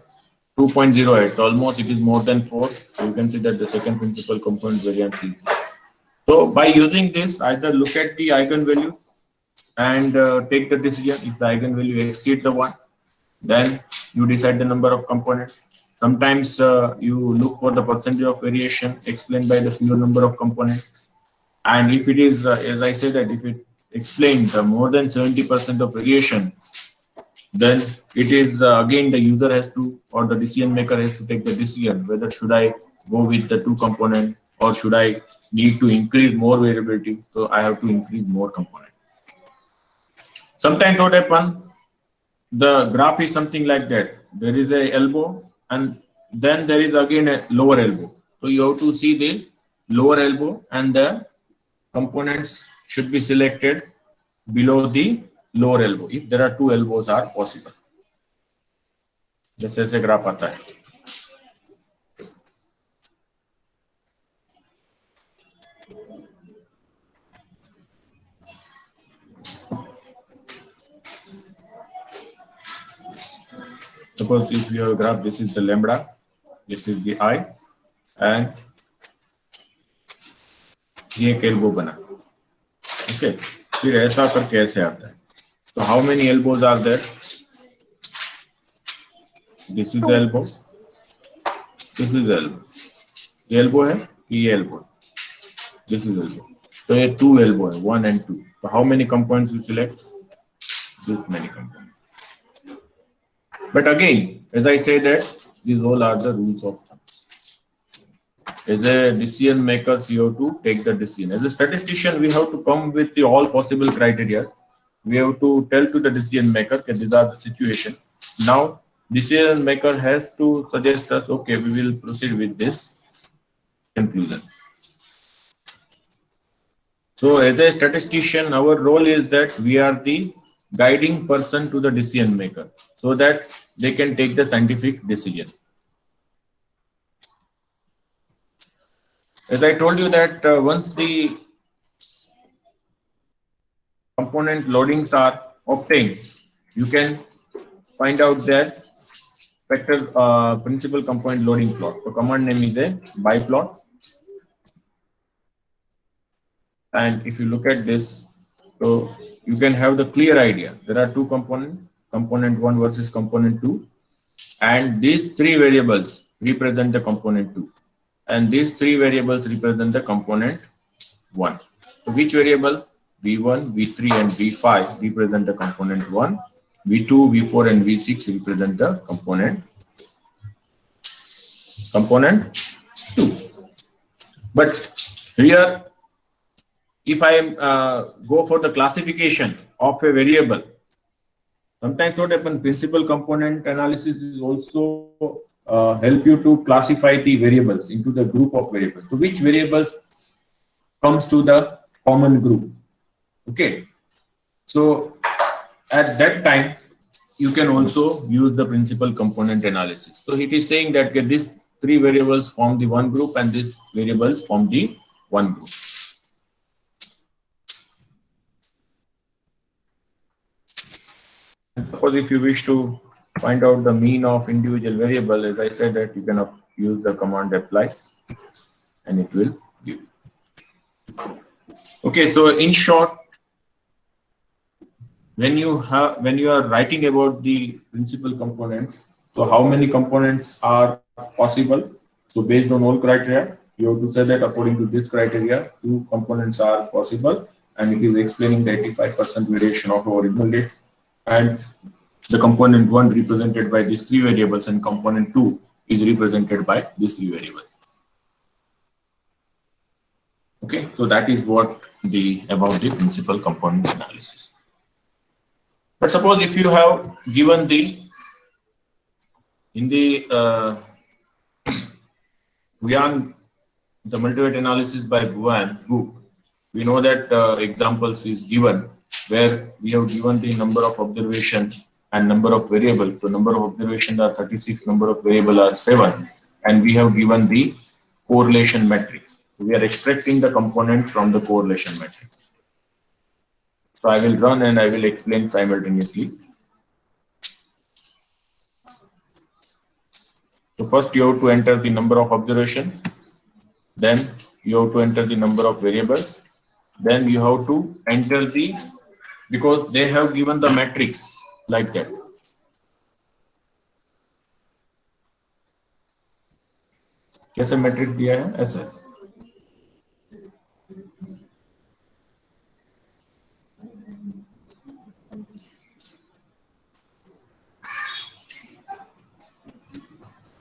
2.08. Almost it is more than 4. So you can see that the second principal component variance is. So by using this, either look at the eigenvalues and take the decision. If the eigenvalue exceeds the 1, then you decide the number of components. Sometimes you look for the percentage of variation explained by the fewer number of components. And if it is, as I said, that if it explains more than 70% of variation, then it is again the user has to, or the decision maker has to take the decision whether should I go with the 2 component, or should I need to increase more variability. So I have to increase more component. Sometimes what happens, the graph is something like that. There is a elbow, and then there is again a lower elbow. So you have to see the lower elbow, and the components should be selected below the lower elbow if there are 2 elbows are possible. जैसे ऐसे graph आता है. Suppose if you have a graph, this is the lambda, this is the I, and ये एक elbow बना. Okay. फिर ऐसा करके ऐसे आता है. So how many elbows are there? This is the elbow. This is the elbow. ये elbow है कि ये elbow? This is elbow. So ये 2 elbow है, 1 and 2. So how many components you select? This many components. But again, as I say that these all are the rules of thumb. As a decision maker, you have to take the decision. As a statistician, we have to come with the all possible criteria. We have to tell to the decision maker that these are the situation. Now, decision maker has to suggest us, okay, we will proceed with this conclusion. So as a statistician, our role is that we are the guiding person to the decision maker so that they can take the scientific decision. As I told you that once the component loadings are obtained, you can find out that vector principal component loading plot. The command name is a biplot. And if you look at this, so you can have the clear idea. There are two components, component 1 versus component 2. And these three variables represent the component 2. And these three variables represent the component 1. So which variable? V1, V3, and V5 represent the component 1. V2, V4, and V6 represent the component 2. But here, if I go for the classification of a variable, sometimes what happens, principal component analysis is also help you to classify the variables into the group of variables. So which variables comes to the common group? Okay. So at that time, you can also use the principal component analysis. So it is saying that these three variables form the one group and these variables form the one group. Suppose if you wish to find out the mean of individual variable, as I said that you can use the command apply and it will give. Okay, so in short, when you are writing about the principal components, so how many components are possible? So based on all criteria, you have to say that according to this criteria, 2 components are possible, and it is explaining the 85% variation of original data. And the component 1 represented by these 3 variables and component 2 is represented by these 3 variables. Okay, so that is what about the principal component analysis. But suppose if you have given in the Buyan, the multivariate analysis by Buyan book, we know that examples is given where we have given the number of observation and number of variables. So number of observations are 36, number of variable are 7, and we have given the correlation matrix. So we are extracting the component from the correlation matrix. So I will run and I will explain simultaneously. So first you have to enter the number of observations, then you have to enter the number of variables, then you have to enter because they have given the matrix like that. कैसे matrix दिया है ऐसे?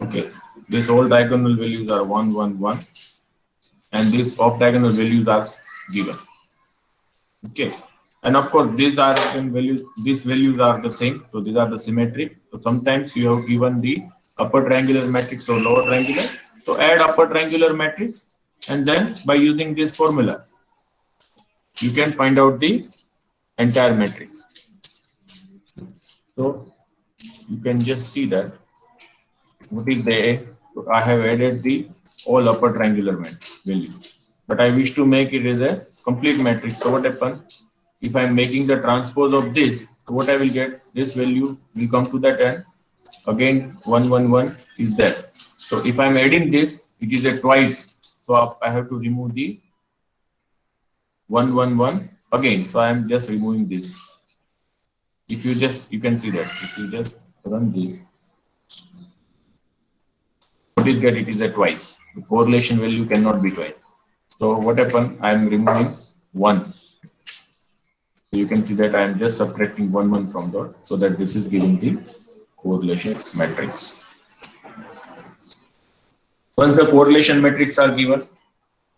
Okay, this all diagonal values are 1, 1, 1, and these off diagonal values are given. Okay, and of course these are values. These values are the same, so these are the symmetric. So sometimes you have given the upper triangular matrix or lower triangular. So add upper triangular matrix, and then by using this formula, you can find out the entire matrix. So you can just see that what is the I have added the all upper triangular value, but I wish to make it as a complete matrix. So what happens if I am making the transpose of this? So what I will get, this value will come to that end. Again 1, 1, 1 is there. So if I am adding this, it is a twice. So I have to remove the 1, 1, 1 again. So I am just removing this. If you can see that if you just run this, what is get? It is a twice. The correlation value cannot be twice. So what happened? I am removing 1. So you can see that I am just subtracting 1, 1 from that, so that this is giving the correlation matrix. Once the correlation metrics are given,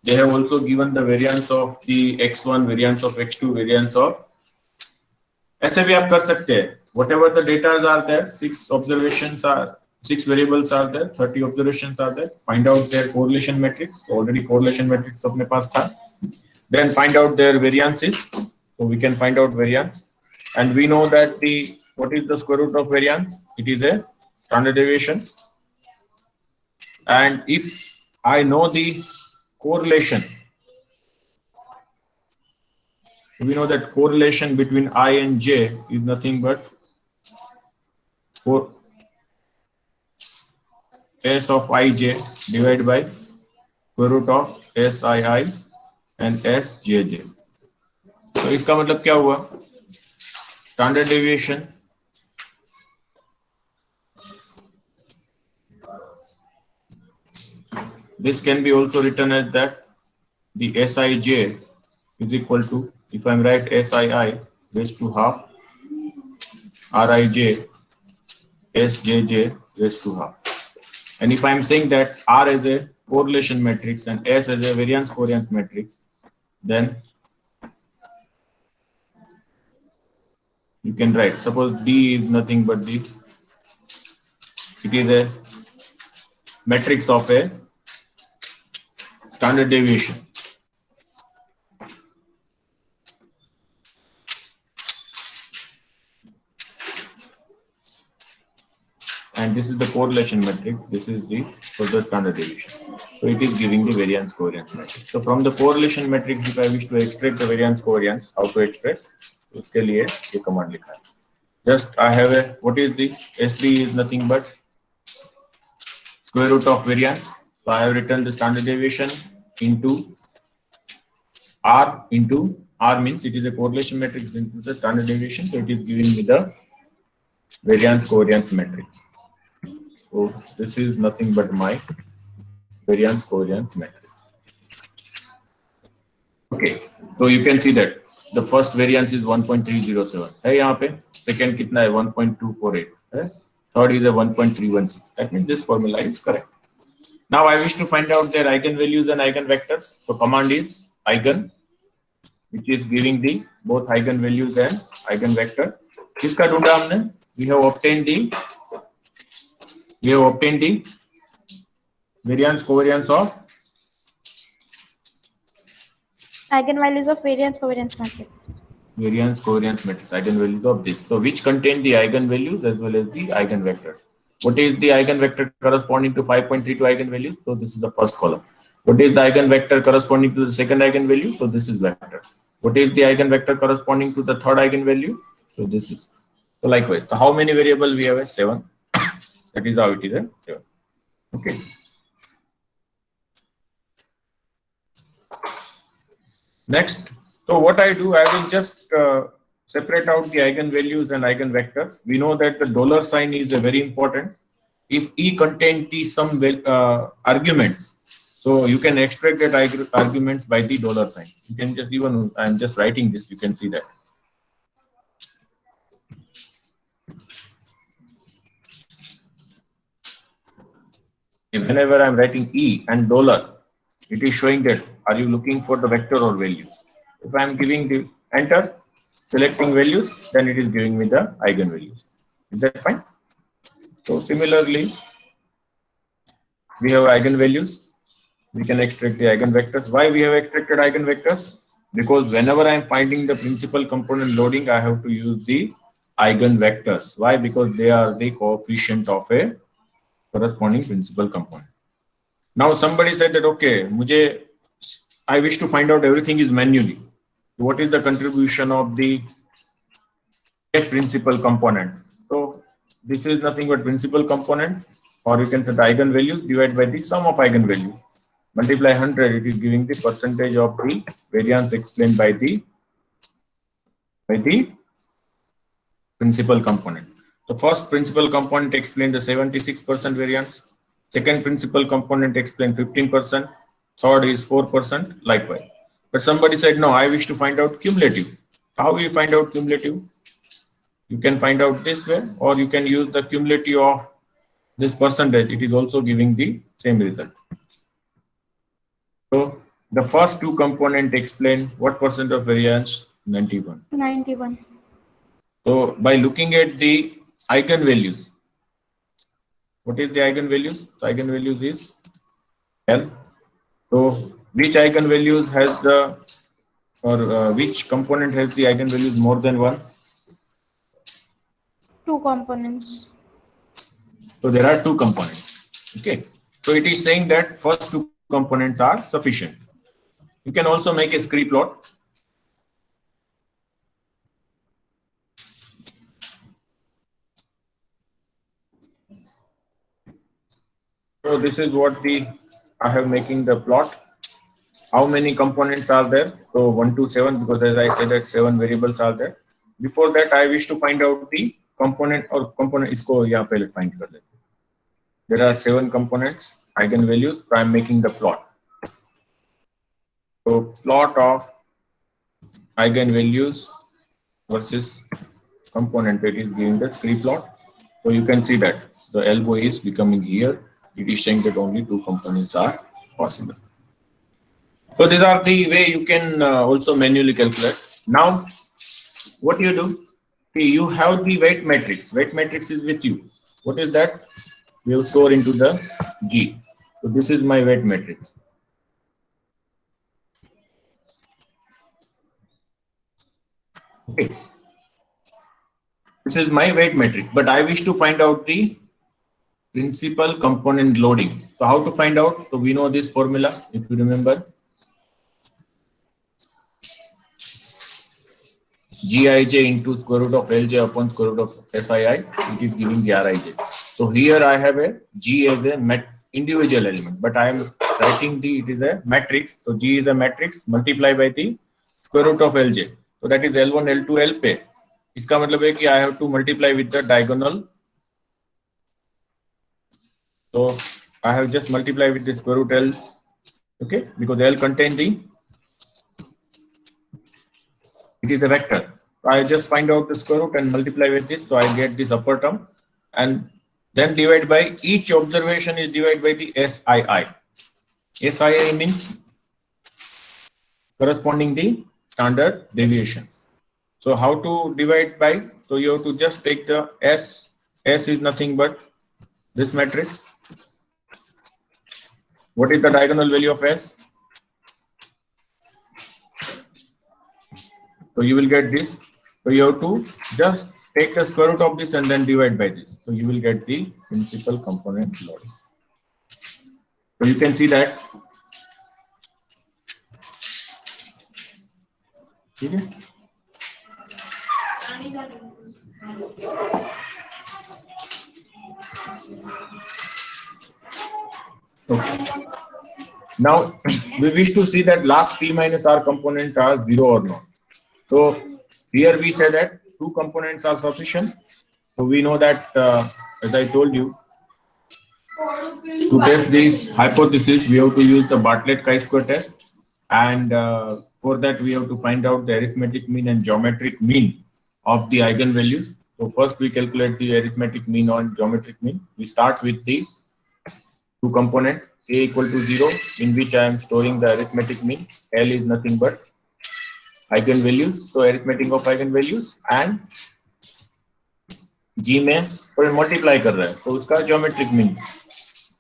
they have also given the variance of the x1, variance of x2, variance of. ऐसे भी आप कर सकते हैं. Whatever the data are there, 6 variables are there, 30 observations are there. Find out their correlation matrix. Already correlation matrix अपने पास था. Then find out their variances. So we can find out variance, and we know that what is the square root of variance? It is a standard deviation. And if I know the correlation, we know that correlation between I and j is nothing but S of ij divided by square root of Sii and Sjj. तो इसका मतलब क्या हुआ? Standard deviation this can be also written as that the Sij is equal to, if I'm right, Sii raised to half Rij Sjj raised to half. And if I'm saying that R is a correlation matrix and S is a variance covariance matrix, then you can write, suppose D is nothing but it is a matrix of a standard deviation. And this is the correlation matrix. This is the further standard deviation. So it is giving the variance covariance matrix. So from the correlation matrix, if I wish to extract the variance covariance, how to extract? उसके लिए ये command लिखा है. Just I have a, what is the S3 is nothing but square root of variance. So I have written the standard deviation into R means it is a correlation matrix into the standard deviation. So it is giving me the variance covariance matrix. So this is nothing but my variance covariance matrix. Okay, so you can see that the first variance is 1.307 है यहाँ पे. Second कितना है? 1.248 है. Third is a 1.316. That means this formula is correct. Now I wish to find out their eigenvalues and eigenvectors. So command is eigen, which is giving the both eigenvalues and eigenvector. किसका ढूंढा हमने? We have obtained the variance covariance of eigenvalues of variance covariance matrix. Variance covariance matrix, eigenvalues of this. So which contain the eigenvalues as well as the eigenvector. What is the eigenvector corresponding to 5.32 eigenvalues? So this is the first column. What is the eigenvector corresponding to the second eigenvalue? So this is vector. What is the eigenvector corresponding to the third eigenvalue? So this is. So likewise, so how many variables we have? 7. That is how it is. 7. Okay. Next, so what I do, I will just separate out the eigenvalues and eigenvectors. We know that the dollar sign is very important. If E contains some arguments, so you can extract that arguments by the dollar sign. You can just, even I'm just writing this, you can see that. Whenever I'm writing E and dollar, it is showing that are you looking for the vector or values. If I'm giving the enter, selecting values, then it is giving me the eigenvalues. Is that fine? So similarly, we have eigenvalues. We can extract the eigenvectors. Why we have extracted eigenvectors? Because whenever I'm finding the principal component loading, I have to use the eigenvectors. Why? Because they are the coefficient of a corresponding principal component. Now somebody said that, okay, I wish to find out everything is manually. What is the contribution of the principal component? So this is nothing but principal component, or you can set eigenvalues divided by the sum of eigenvalue. Multiply 100, it is giving the percentage of the variance explained by the principal component. The first principal component explained the 76% variance. Second principal component explained 15%. Third is 4%, likewise. But somebody said, no, I wish to find out cumulative. How will you find out cumulative? You can find out this way, or you can use the cumulative of this percentage. It is also giving the same result. So the first two components explain what percent of variance? 91. 91. So by looking at the eigenvalues, what is the eigenvalues? The eigenvalues is L. So which eigenvalues has the, or which component has the eigenvalues more than one? Two components. So there are two components. Okay. So it is saying that first two components are sufficient. You can also make a scree plot. So this is what I have making the plot. How many components are there? So 1 to 7, because as I said that 7 variables are there. Before that, I wish to find out the component or component. Isko yahan pehle find kar lete. There are 7 components, eigenvalues. So I am making the plot. So plot of eigenvalues versus component, it is giving the scree plot. So you can see that the elbow is becoming here. It is saying that only two components are possible. So these are the way you can also manually calculate. Now, what you do? See, you have the weight matrix. Weight matrix is with you. What is that? We will store into the G. So this is my weight matrix. Okay. This is my weight matrix, but I wish to find out the principal component loading. So how to find out? So we know this formula, if you remember. Gij into square root of Lj upon square root of Sii, it is giving the Rij. So here I have a G as a individual element, but I am writing it is a matrix. So G is a matrix multiplied by the square root of Lj. So that is L1, L2, Lp. इसका मतलब है कि I have to multiply with the diagonal. So I have just multiplied with the square root L, okay, because L contains it is a vector. So I just find out the square root and multiply with this, so I get this upper term, and then divide by each observation is divided by the SII. SII means corresponding the standard deviation. So how to divide by? So you have to just take the S. S is nothing but this matrix. What is the diagonal value of S? So you will get this. So you have to just take the square root of this and then divide by this. So you will get the principal component loading. So you can see that. Okay. Okay. Now we wish to see that last P minus R component are 0 or not. So here we say that two components are sufficient. So we know that as I told you, to test this hypothesis we have to use the Bartlett chi-square test, and for that we have to find out the arithmetic mean and geometric mean of the eigenvalues. So first we calculate the arithmetic mean on geometric mean. We start with the two component A equal to 0, in which I am storing the arithmetic mean. L is nothing but eigenvalues, so arithmetic of eigenvalues, and G में कोई multiply कर रहा है तो उसका geometric mean.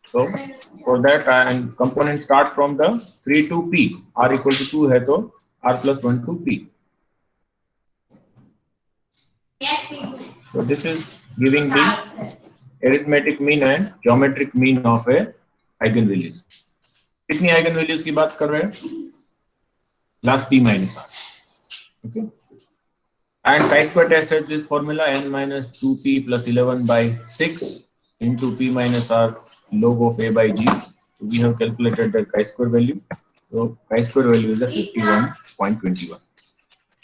So for that and component start from the 3 to P. R equal to 2 है तो R plus 1 to P. So this is giving the arithmetic mean and geometric mean of a eigenvalues. कितनी eigenvalues की बात कर रहे हैं? Last P minus R. Okay. And chi-square test has this formula n minus 2p plus 11 by 6 into p minus r log of a by g. So we have calculated the chi-square value. So chi-square value is 51.21.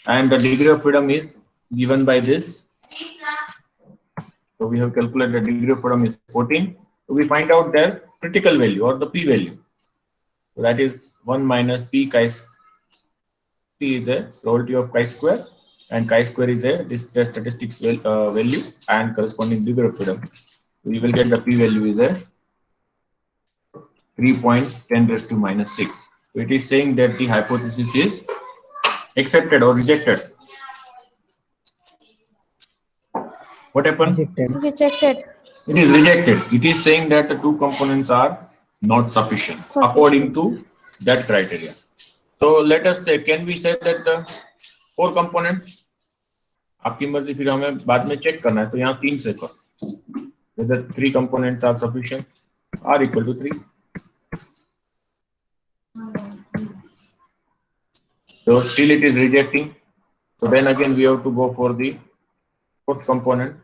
And the degree of freedom is given by this. So we have calculated the degree of freedom is 14. So we find out their critical value or the p value. So that is 1 minus p chi-square. P is a probability of chi-square, and chi-square is a this statistics value and corresponding degree of freedom. We will get the p value is a 3.10 raised to minus 6. It is saying that the hypothesis is accepted or rejected. What happened? Rejected. Rejected. It is rejected. It is saying that the two components are not sufficient according to that criteria. So let us say, can we say that 4 components? आपकी मर्जी, फिर हमें बाद में check करना है, तो यहाँ 3 से करो. Whether 3 components are sufficient, are equal to 3. So still it is rejecting. So then again we have to go for the 4th component.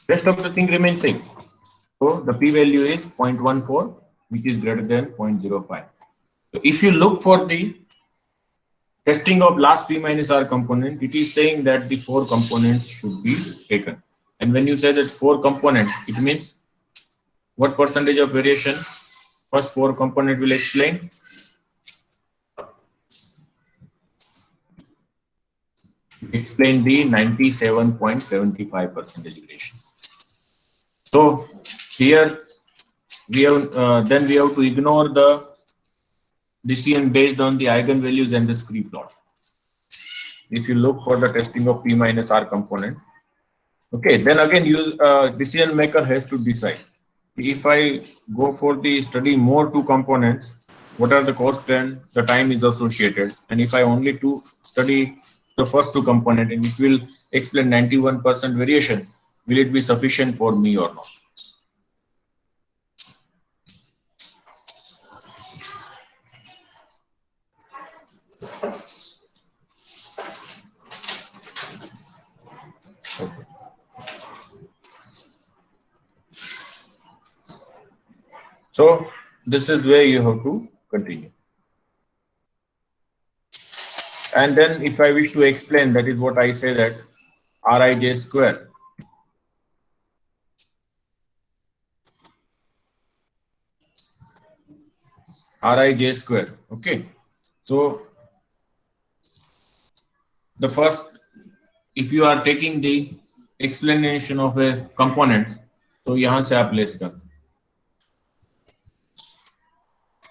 Rest of the thing remains same. So the p-value is 0.14, which is greater than 0.05. So if you look for the testing of last p minus r component, it is saying that the 4 components should be taken. And when you say that 4 components, it means what percentage of variation? First 4 component will explain. Explain the 97.75% variation. So here we have then we have to ignore the decision based on the eigenvalues and the Scree plot. If you look for the testing of p minus r component, okay, then again use decision maker has to decide. If I go for the study more 2 components, what are the cost and the time is associated? And if I only study the first 2 component and it will explain 91% variation, will it be sufficient for me or not? Okay. So this is where you have to continue. And then if I wish to explain, that is what I say, that Rij square Rij square. Okay. So the first, if you are taking the explanation of a component, तो यहाँ से आप less कर सकते.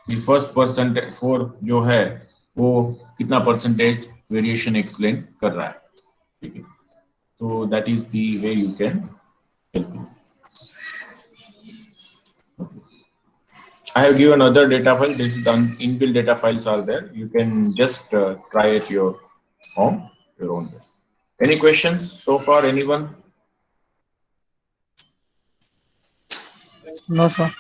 The first percentage 4 जो है वो कितना परसेंटेज वेरिएशन एक्सप्लेन कर रहा है, ठीक है. So that is the way you can calculate. Okay. I have given other data file. This is done. Inbuilt data files are there. You can just try at your home, your own way. Any questions so far? Anyone? No, sir.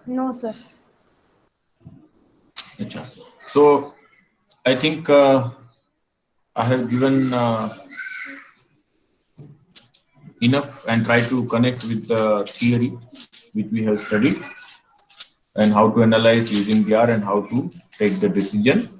No, sir. Achha. So I think I have given enough and try to connect with the theory which we have studied and how to analyze using VR and how to take the decision.